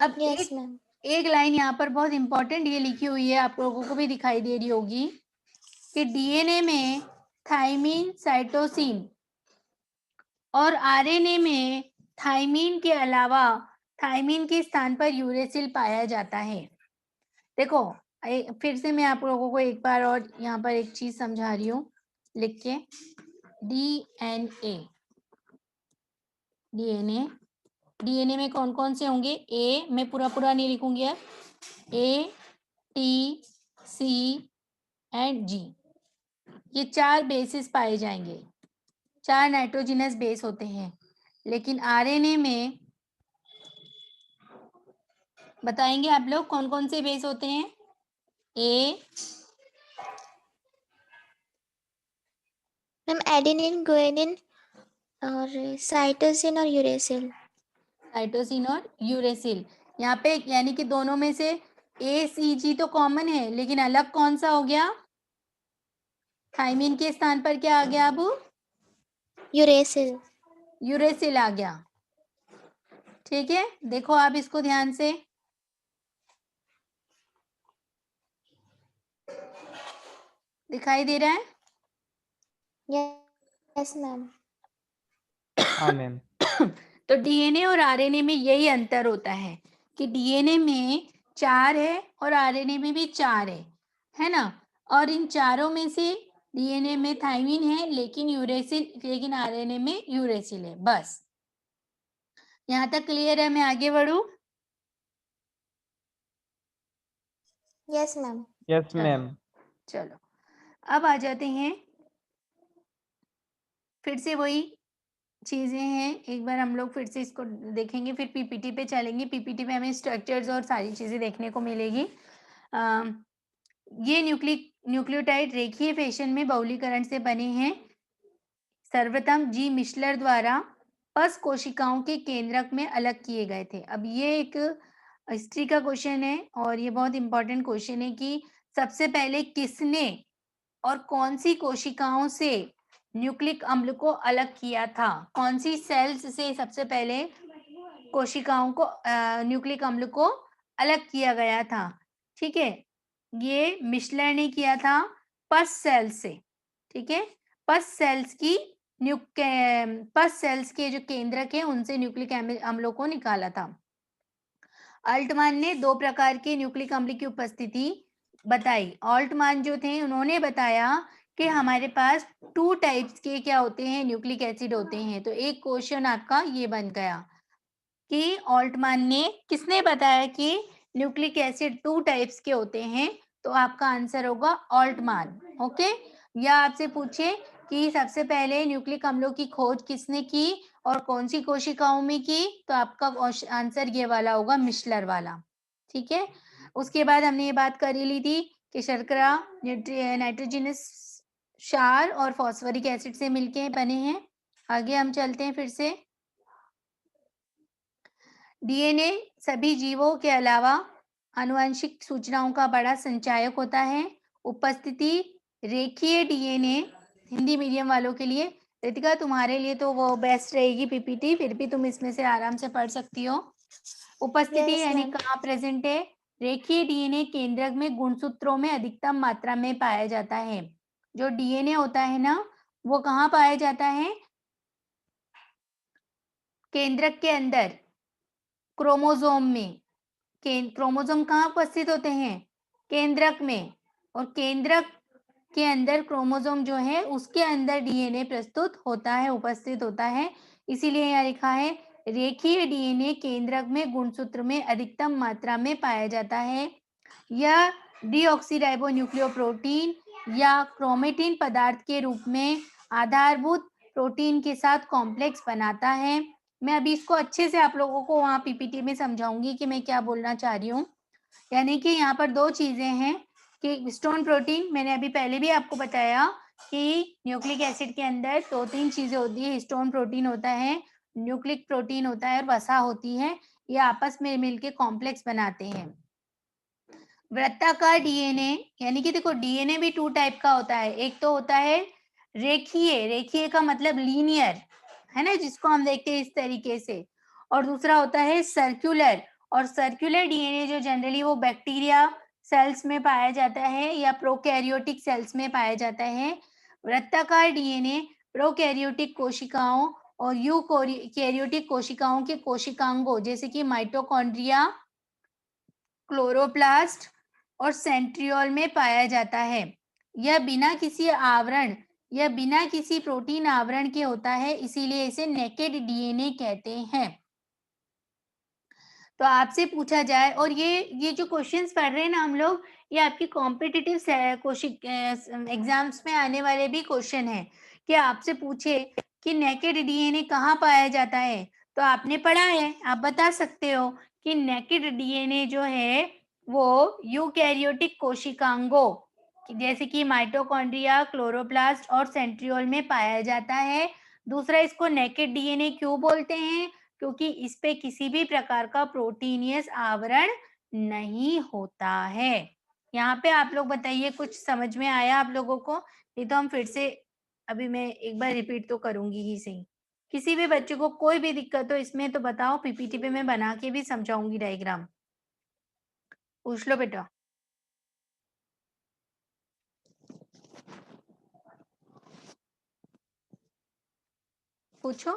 Speaker 2: अब
Speaker 1: यस मैम।
Speaker 2: एक लाइन यहाँ पर बहुत इंपॉर्टेंट ये लिखी हुई है, आप लोगों को भी दिखाई दे रही होगी कि डीएनए में थाइमीन, साइटोसिन और आरएनए में थाइमीन के अलावा थाइमीन के स्थान पर यूरेसिल पाया जाता है। देखो, फिर से मैं आप लोगों को एक बार और यहाँ पर एक चीज समझा रही हूँ लिख के। डीएनए, डीएनए डीएनए में कौन कौन से होंगे? ए, मैं पूरा पूरा नहीं लिखूंगी अब, ए, टी, सी एंड जी। ये 4 बेसिस पाए जाएंगे, 4 नाइट्रोजनस बेस होते हैं। लेकिन आरएनए में बताएंगे आप लोग कौन कौन से बेस होते हैं? ए,
Speaker 1: मैम एडेनिन, गुआनिन और साइटोसिन और यूरेसिल।
Speaker 2: साइटोसिन और यूरेसिल। यहाँ पे यानी कि दोनों में से ए, सी, जी तो कॉमन है, लेकिन अलग कौन सा हो गया? थाइमीन के स्थान पर क्या आ गया? अब
Speaker 1: यूरेसिल।
Speaker 2: यूरेसिल आ गया। ठीक है, देखो आप इसको ध्यान से, दिखाई दे रहा है?
Speaker 1: Yes ma'am.
Speaker 3: हाँ मैम।
Speaker 2: तो डीएनए और आरएनए में यही अंतर होता है कि डीएनए में 4 है और आरएनए में भी 4 है ना? और इन चारों में से डीएनए में थाइमीन है लेकिन आरएनए में यूरेसिल है। बस यहाँ तक क्लियर है? मैं आगे बढ़ू?
Speaker 1: Yes ma'am.
Speaker 3: Yes
Speaker 2: चलो
Speaker 3: मैम।
Speaker 2: चलो, अब आ जाते हैं, फिर से वही चीजें हैं, एक बार हम लोग फिर से इसको देखेंगे, फिर पीपीटी पे चलेंगे। पीपीटी पे हमें स्ट्रक्चर्स और सारी चीजें देखने को मिलेगी। ये न्यूक्लियोटाइड रेखीय फैशन में बहुलीकरण से बने हैं। सर्वप्रथम जी मिशलर द्वारा पस कोशिकाओं के केंद्रक में अलग किए गए थे। अब ये एक हिस्ट्री का क्वेश्चन है और ये बहुत इंपॉर्टेंट क्वेश्चन है कि सबसे पहले किसने और कौन सी कोशिकाओं से न्यूक्लिक अम्ल को अलग किया था? कौन सी सेल्स से सबसे पहले कोशिकाओं को न्यूक्लिक अम्ल को अलग किया गया था? ठीक है, ये मिशलर ने किया था पस सेल्स से। ठीक है, पस सेल्स की पस सेल्स के जो केंद्रक है उनसे न्यूक्लिक अम्लों को निकाला था। अल्टमान ने 2 प्रकार के न्यूक्लिक अम्ल की उपस्थिति बताई। अल्टमान जो थे उन्होंने बताया कि हमारे पास 2 टाइप्स के क्या होते हैं, न्यूक्लिक एसिड होते हैं। तो एक क्वेश्चन आपका ये बन गया कि अल्टमान ने किसने बताया कि न्यूक्लिक एसिड 2 टाइप्स के होते हैं, तो आपका आंसर होगा अल्टमान। ओके, या आपसे पूछे कि सबसे पहले न्यूक्लिक अम्लों की खोज किसने की और कौन सी कोशिकाओं में की, तो आपका आंसर ये वाला होगा, मिशलर वाला। ठीक है, उसके बाद हमने ये बात कर ही ली थी कि शर्करा नाइट्रोजनस क्षार और फॉस्फोरिक एसिड से मिलके बने हैं। आगे हम चलते हैं फिर से। डीएनए सभी जीवों के अलावा आनुवंशिक सूचनाओं का बड़ा संचायक होता है। उपस्थिति रेखीय डीएनए, हिंदी मीडियम वालों के लिए, रितिका तुम्हारे लिए तो वो बेस्ट रहेगी पीपीटी, फिर भी तुम इसमें से आराम से पढ़ सकती हो। उपस्थिति
Speaker 1: Yes,
Speaker 2: यानी
Speaker 1: ma'am.
Speaker 2: कहाँ प्रेजेंट है? रेखीय डीएनए केंद्रक में गुणसूत्रों में अधिकतम मात्रा में पाया जाता है। जो डीएनए होता है ना, वो कहाँ पाया जाता है? केंद्रक के अंदर, क्रोमोसोम में। क्रोमोसोम कहाँ उपस्थित होते हैं? केंद्रक में। और केंद्रक के अंदर क्रोमोसोम जो है उसके अंदर डीएनए प्रस्तुत होता है, उपस्थित होता है। इसीलिए यहाँ लिखा है रेखीय डीएनए केंद्रक में गुणसूत्र में अधिकतम मात्रा में पाया जाता है। यह डीऑक्सीराइबोन्यूक्लियोप्रोटीन या क्रोमेटिन पदार्थ के रूप में आधारभूत प्रोटीन के साथ कॉम्प्लेक्स बनाता है। मैं अभी इसको अच्छे से आप लोगों को वहाँ पीपीटी में समझाऊंगी कि मैं क्या बोलना चाह रही हूँ। यानी कि यहाँ पर 2 चीजें हैं कि हिस्टोन प्रोटीन, मैंने अभी पहले भी आपको बताया कि न्यूक्लिक एसिड के अंदर 2-3 चीजें होती है। हिस्टोन प्रोटीन होता है, न्यूक्लिक प्रोटीन होता है और वसा होती है। ये आपस में मिलके कॉम्प्लेक्स बनाते हैं। वृत्ताकार डीएनए, यानी कि देखो डीएनए भी 2 टाइप का होता है। एक तो होता है रेखीय, रेखीय का मतलब लीनियर, है ना, जिसको हम देखते हैं इस तरीके से। और दूसरा होता है सर्कुलर, और सर्कुलर डीएनए जो जनरली वो बैक्टीरिया सेल्स में पाया जाता है या प्रोकैरियोटिक सेल्स में पाया जाता है। वृत्ताकार डीएनए प्रोकैरियोटिक कोशिकाओं और यूकैरियोटिक कोशिकाओं के कोशिकांगों जैसे कि माइटोकॉन्ड्रिया, क्लोरोप्लास्ट और सेंट्रियोल में पाया जाता है। यह बिना किसी प्रोटीन आवरण के होता है, इसीलिए इसे नेकेड डीएनए कहते हैं। तो आपसे पूछा जाए, और ये जो क्वेश्चंस पढ़ रहे हैं ना हम लोग, ये आपकी कॉम्पिटिटिव एग्जाम्स में आने वाले भी क्वेश्चन है कि आपसे पूछे कि नेकेड डीएनए कहाँ पाया जाता है, तो आपने पढ़ा है, आप बता सकते हो कि नेकेड डीएनए जो है वो यूकैरियोटिक कोशिकांगों जैसे कि माइटोकॉन्ड्रिया, क्लोरोप्लास्ट और सेंट्रियोल में पाया जाता है। दूसरा, इसको नेकेड डीएनए क्यों बोलते हैं? क्योंकि इस पे किसी भी प्रकार का प्रोटीनियस आवरण नहीं होता है। यहाँ पे आप लोग बताइए, कुछ समझ में आया आप लोगों को? नहीं तो हम फिर से अभी मैं एक बार रिपीट तो करूंगी ही सही। किसी भी बच्चे को कोई भी दिक्कत हो इसमें तो बताओ, पीपीटी पे मैं बना के भी समझाऊंगी डायग्राम। पूछ लो बेटा। पूछो।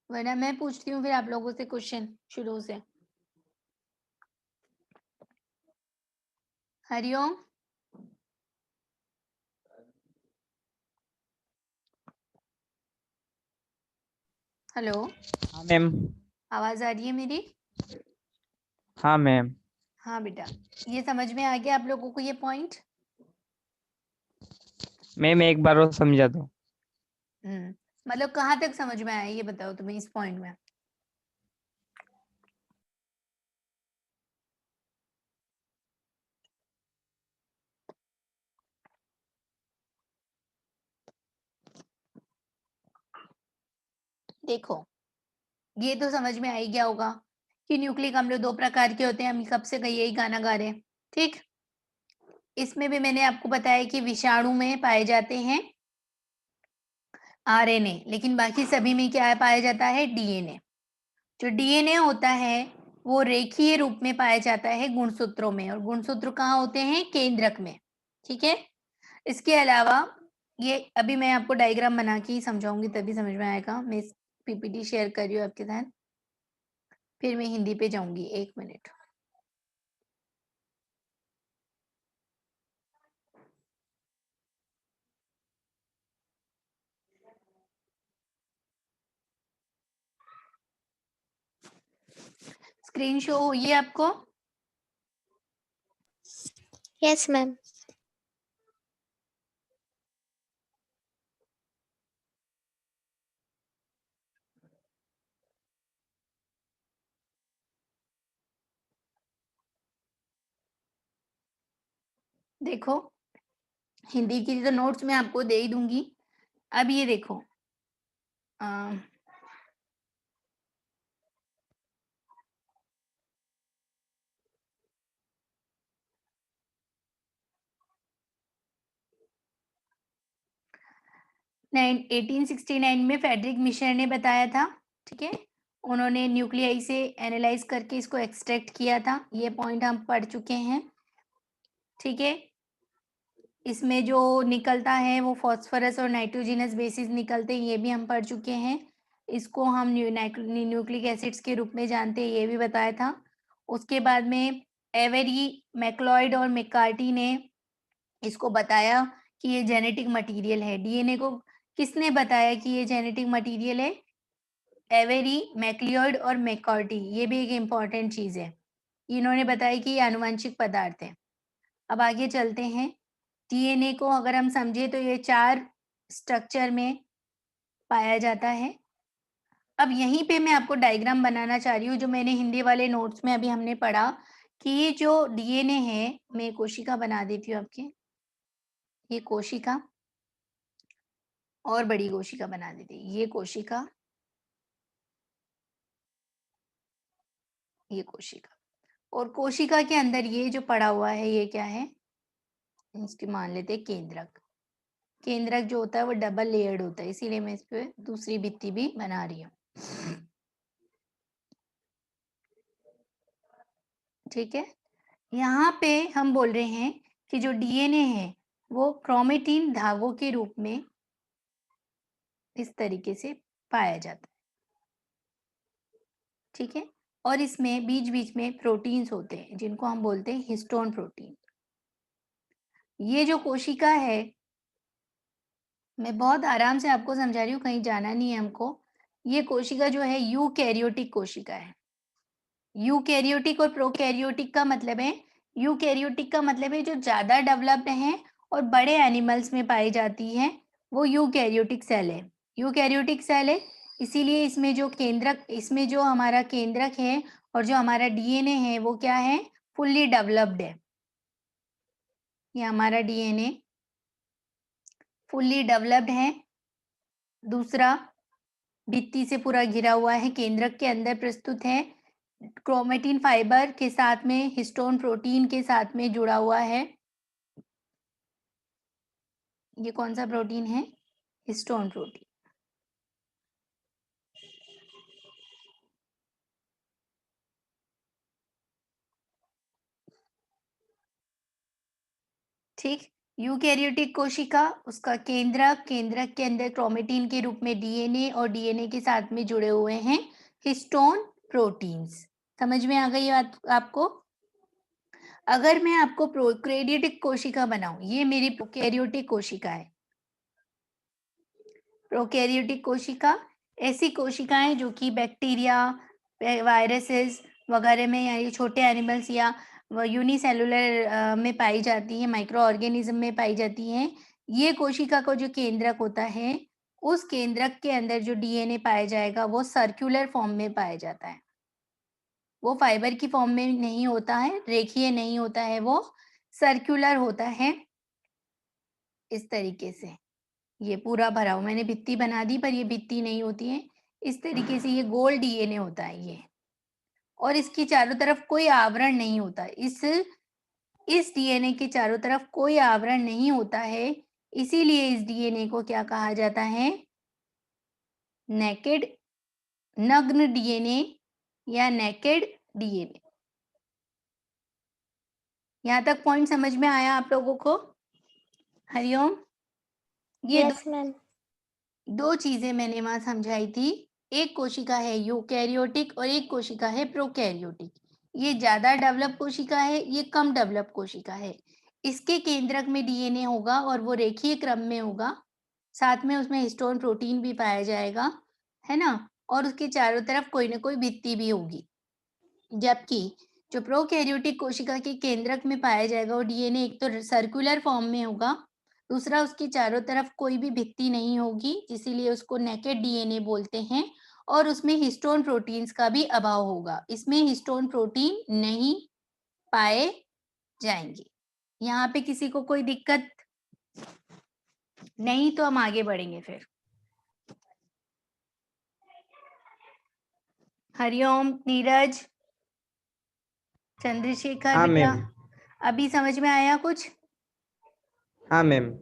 Speaker 2: वरना मैं पूछती हूँ फिर आप लोगों से क्वेश्चन शुरू से। हरिओम। हेलो,
Speaker 3: हाँ मैम।
Speaker 2: आवाज आ रही है मेरी?
Speaker 3: हाँ मैम।
Speaker 2: हाँ बेटा, ये समझ में आ गया आप लोगों को ये पॉइंट?
Speaker 3: मैम एक बार और समझा दो।
Speaker 2: मतलब कहाँ तक समझ में आया ये बताओ तुम्हें इस पॉइंट में? देखो, ये तो समझ में आ ही गया होगा कि न्यूक्लिक अम्ल 2 प्रकार के होते हैं, हम कब से यही गाना गा रहे हैं, ठीक? इसमें भी मैंने आपको बताया कि विषाणु में पाए जाते हैं आरएनए, लेकिन बाकी सभी में क्या पाया जाता है? डीएनए। जो डीएनए होता है, वो रेखीय रूप में पाया जाता है गुणसूत्रों में, और गुणसूत्र कहाँ होते हैं? केंद्रक में, ठीक है? इसके अलावा ये अभी मैं आपको डायग्राम बना के ही समझाऊंगी, तभी समझ में आएगा। मैं पीपीटी शेयर कर रही हूँ आपके साथ, फिर मैं हिंदी पे जाऊंगी। 1 मिनट। स्क्रीन शो हुई है आपको?
Speaker 1: Yes ma'am.
Speaker 2: देखो, हिंदी की तो नोट्स मैं आपको दे ही दूंगी। अब ये देखो, अ, 1869 में फेडरिक मिशर ने बताया था, ठीक है? उन्होंने न्यूक्लियाई से एनालाइज करके इसको एक्सट्रैक्ट किया था। ये पॉइंट हम पढ़ चुके हैं, ठीक है? इसमें जो निकलता है वो फॉस्फोरस और नाइट्रोजनस बेसिस निकलते हैं, ये भी हम पढ़ चुके हैं। इसको हम न्यूक्लिक एसिड्स के रूप में जानते हैं, ये भी बताया था। उसके बाद में एवेरी, मैक्लॉयड और मैककार्टी ने इसको बताया कि ये जेनेटिक मटेरियल है। डीएनए को किसने बताया कि ये जेनेटिक मटेरियल है? एवेरी, मैक्लियॉयड और मैककार्टी, ये भी एक इम्पॉर्टेंट चीज़ है। इन्होंने बताया कि ये आनुवंशिक पदार्थ है। अब आगे चलते हैं। डीएनए को अगर हम समझे तो ये 4 स्ट्रक्चर में पाया जाता है। अब यहीं पे मैं आपको डायग्राम बनाना चाह रही हूँ, जो मैंने हिंदी वाले नोट्स में अभी हमने पढ़ा कि ये जो डीएनए है, मैं कोशिका बना देती हूँ आपके। ये कोशिका और बड़ी कोशिका बना देती हूँ। ये कोशिका, ये कोशिका, और कोशिका के अंदर ये जो पड़ा हुआ है, ये क्या है? इसकी मान लेते हैं केंद्रक। केंद्रक जो होता है वो डबल लेयर्ड होता है, इसीलिए मैं इस पे दूसरी भित्ति भी बना रही हूँ, ठीक है? यहाँ पे हम बोल रहे हैं कि जो डीएनए है वो क्रोमेटिन धागों के रूप में इस तरीके से पाया जाता है, ठीक है? और इसमें बीच बीच में प्रोटीन्स होते हैं जिनको हम बोलते हैं हिस्टोन प्रोटीन। ये जो कोशिका है, मैं बहुत आराम से आपको समझा रही हूँ, कहीं जाना नहीं है हमको। ये कोशिका जो है यूकैरियोटिक कोशिका है। यूकैरियोटिक और प्रोकैरियोटिक का मतलब है, यूकैरियोटिक का मतलब है जो ज़्यादा डेवलप्ड हैं और बड़े एनिमल्स में पाई जाती हैं, वो यूकैरियोटिक सेल है। यूकैरियोटिक सेल है, इसीलिए इसमें जो केंद्रक, इसमें जो हमारा केंद्रक है और जो हमारा डीएनए है वो क्या है? फुल्ली डेवलप्ड है। ये हमारा डीएनए फुल्ली डेवलप्ड है। दूसरा, भित्ति से पूरा घिरा हुआ है, केंद्रक के अंदर प्रस्तुत है, क्रोमेटिन फाइबर के साथ में हिस्टोन प्रोटीन के साथ में जुड़ा हुआ है। ये कौन सा प्रोटीन है? Histone protein. ठीक, यूकैरियोटिक कोशिका, उसका केंद्रक, केंद्रक के अंदर क्रोमेटिन के रूप में डीएनए और डीएनए के साथ में जुड़े हुए हैं हिस्टोन प्रोटीन्स। समझ में आ गई बात आपको? अगर मैं आपको प्रोकैरियोटिक कोशिका बनाऊं, ये मेरी प्रोकैरियोटिक कोशिका है। प्रोकैरियोटिक कोशिका ऐसी कोशिकाएं जो कि बैक्टीरिया, वायरसेस वगैरह में, या ये छोटे एनिमल्स या यूनिसेलुलर में पाई जाती हैं, माइक्रो ऑर्गेनिज्म में पाई जाती हैं। ये कोशिका का जो केंद्रक होता है, उस केंद्रक के अंदर जो डीएनए पाया जाएगा वो सर्कुलर फॉर्म में पाया जाता है। वो फाइबर की फॉर्म में नहीं होता है, रेखीय नहीं होता है, वो सर्कुलर होता है इस तरीके से। ये पूरा भरा हुआ, मैंने भित्ति बना दी पर ये भित्ति नहीं होती है, इस तरीके से ये गोल डीएनए होता है ये, और इसके चारों तरफ कोई आवरण नहीं होता। इस डीएनए के चारों तरफ कोई आवरण नहीं होता है, इसीलिए इस डीएनए को क्या कहा जाता है? नेकेड, नग्न डीएनए या नेकेड डीएनए। यहाँ तक पॉइंट समझ में आया आप लोगों को? हरिओम। ये
Speaker 1: यस मैम।
Speaker 2: दो चीजें मैंने वहां समझाई थी। एक कोशिका है यूकैरियोटिक और एक कोशिका है प्रोकैरियोटिक। ये ज्यादा डेवलप कोशिका है, ये कम डेवलप कोशिका है। इसके केंद्रक में डीएनए होगा और वो रेखीय क्रम में होगा, साथ में उसमें हिस्टोन प्रोटीन भी पाया जाएगा, है ना, और उसके चारों तरफ कोई ना कोई भित्ति भी होगी। जबकि जो प्रोकैरियोटिक कोशिका के केंद्रक में पाया जाएगा वो डीएनए एक तो सर्कुलर फॉर्म में होगा, दूसरा उसके चारों तरफ कोई भी भित्ति नहीं होगी, इसीलिए उसको नेकेड डीएनए बोलते हैं, और उसमें हिस्टोन प्रोटीन्स का भी अभाव होगा। इसमें हिस्टोन प्रोटीन नहीं पाए जाएंगे। यहाँ पे किसी को कोई दिक्कत नहीं? तो हम आगे बढ़ेंगे फिर। हरिओम, नीरज, चंद्रशेखर
Speaker 3: हाँ
Speaker 2: बेटा,
Speaker 3: मैम।
Speaker 2: अभी समझ में आया कुछ?
Speaker 3: हाँ मैम।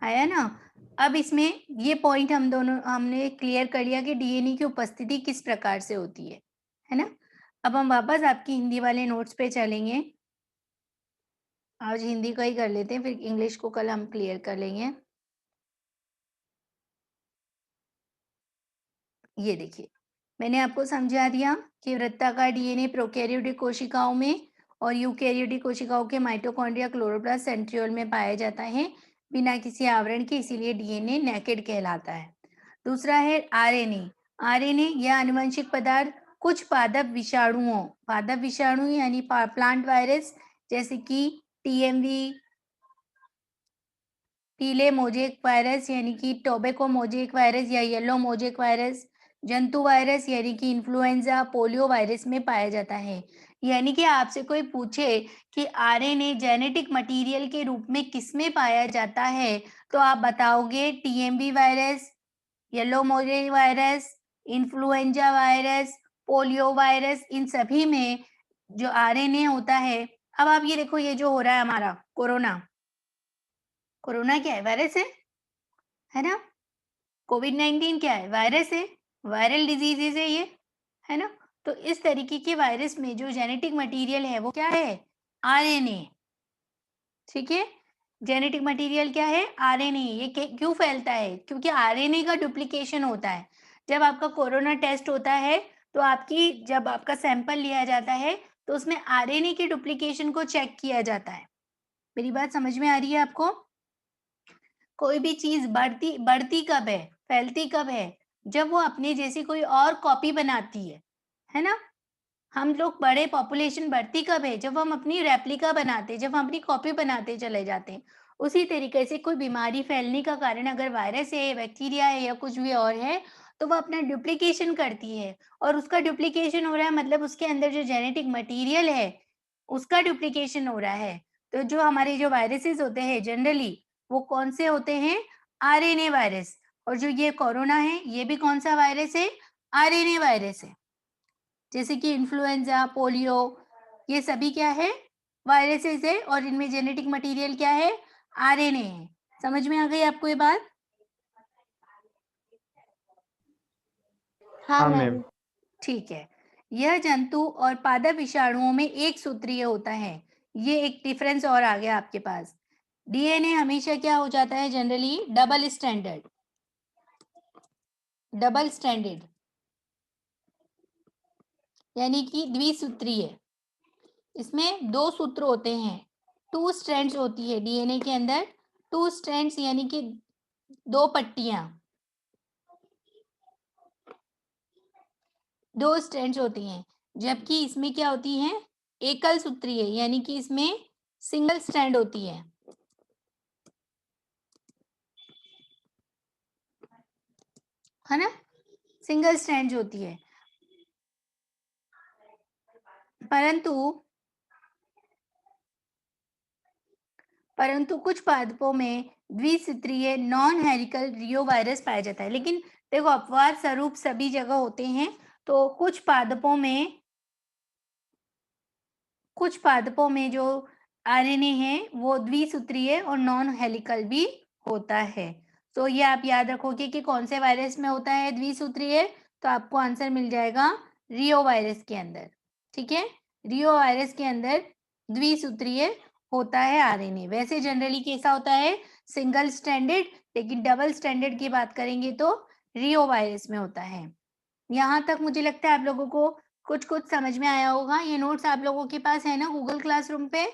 Speaker 2: आया ना? अब इसमें ये पॉइंट हमने क्लियर कर लिया कि डीएनए की उपस्थिति किस प्रकार से होती है ना? अब हम वापस आपकी हिंदी वाले नोट्स पे चलेंगे। आज हिंदी का ही कर लेते हैं, फिर इंग्लिश को कल हम क्लियर कर लेंगे। ये देखिए, मैंने आपको समझा दिया कि वृत्ताकार डीएनए प्रोकैरियोटिक कोशिकाओं में और यूकैरियोटिक कोशिकाओं के माइटोकॉन्ड्रिया, क्लोरोप्लास्ट, सेंट्रियोल में पाया जाता है बिना किसी आवरण के, इसीलिए डीएनए नेकेड कहलाता है। दूसरा है आरएनए। आरएनए या आनुवंशिक पदार्थ कुछ पादप विषाणु यानी प्लांट वायरस, जैसे कि टीएमवी, पीले मोजेक वायरस यानी कि टोबैको मोजेक वायरस या येलो मोजेक वायरस, जंतु वायरस यानी कि इन्फ्लुएंजा, पोलियो वायरस में पाया जाता है। यानी कि आपसे कोई पूछे कि आरएनए जेनेटिक मटेरियल के रूप में किसमें पाया जाता है, तो आप बताओगे TMV virus, yellow mosaic virus, influenza virus, polio virus, इन सभी में जो आरएनए होता है। अब आप ये देखो, ये जो हो रहा है हमारा कोरोना, कोरोना क्या है? वायरस है ना? कोविड-19 क्या है? वायरस है, वायरल डिजीजेज है ये, है ना? तो इस तरीके के वायरस में जो जेनेटिक मटेरियल है वो क्या है? आरएनए। ठीक है, जेनेटिक मटेरियल क्या है? आरएनए। ये क्यों फैलता है? क्योंकि आरएनए का डुप्लीकेशन होता है। जब आपका कोरोना टेस्ट होता है तो जब आपका सैंपल लिया जाता है तो उसमें आरएनए के डुप्लीकेशन को चेक किया जाता है। मेरी बात समझ में आ रही है आपको? कोई भी चीज बढ़ती कब है, फैलती कब है? जब वो अपने जैसी कोई और कॉपी बनाती है ना? हम लोग बड़े पॉपुलेशन बढ़ती कब है? जब हम अपनी रेप्लिका बनाते, जब हम अपनी कॉपी बनाते चले जाते हैं। उसी तरीके से कोई बीमारी फैलने का कारण अगर वायरस है, बैक्टीरिया है या कुछ भी और है, तो वो अपना डुप्लीकेशन करती है, और उसका डुप्लीकेशन हो रहा है मतलब उसके अंदर जो जेनेटिक मटेरियल है उसका डुप्लीकेशन हो रहा है। तो जो हमारे जो वायरसेस होते हैं जनरली, वो कौन से होते हैं? RNA virus. और जो ये कोरोना है ये भी कौन सा वायरस है? आरएनए वायरस है। जैसे कि इन्फ्लुएंजा, पोलियो, ये सभी क्या है? वायरसेस है, और इनमें जेनेटिक मटेरियल क्या है? आरएनए है। समझ में आ गई आपको ये बात?
Speaker 1: हाँ
Speaker 3: हाँ
Speaker 1: मैम।
Speaker 3: मैम।
Speaker 2: ठीक है। यह जंतु और पादप विषाणुओं में एक सूत्रीय होता है। ये एक डिफरेंस और आ गया आपके पास। डीएनए हमेशा क्या हो जाता है? Generally double standard, double standard यानी कि द्विसूत्रीय। इसमें दो सूत्र होते हैं, टू स्ट्रैंड्स होती है डीएनए के अंदर। टू स्ट्रैंड्स यानी कि दो पट्टियां, दो स्ट्रैंड्स होती हैं। जबकि इसमें क्या होती हैं? एकल सूत्रीय, यानी कि इसमें सिंगल स्ट्रैंड होती है ना? सिंगल स्ट्रैंड होती है। परंतु परंतु कुछ पादपों में द्विसूत्रीय नॉन हेरिकल रियो वायरस पाया जाता है। लेकिन देखो अपवाद स्वरूप सभी जगह होते हैं, तो कुछ पादपों में जो आरएनए है वो द्विसूत्रीय और नॉन हेलिकल भी होता है। तो ये आप याद रखोगे कि कौन से वायरस में होता है द्विसूत्रीय, तो आपको आंसर मिल जाएगा रियो वायरस के अंदर। ठीक है, रियो वायरस के अंदर द्विसूत्रीय होता है आरएनए। वैसे जनरली कैसा होता है, सिंगल स्ट्रैंडेड, लेकिन डबल स्ट्रैंडेड की बात करेंगे तो रियो वायरस में होता है। यहाँ तक मुझे लगता है आप लोगों को कुछ कुछ समझ में आया होगा। ये नोट्स आप लोगों के पास है ना गूगल क्लासरूम पे?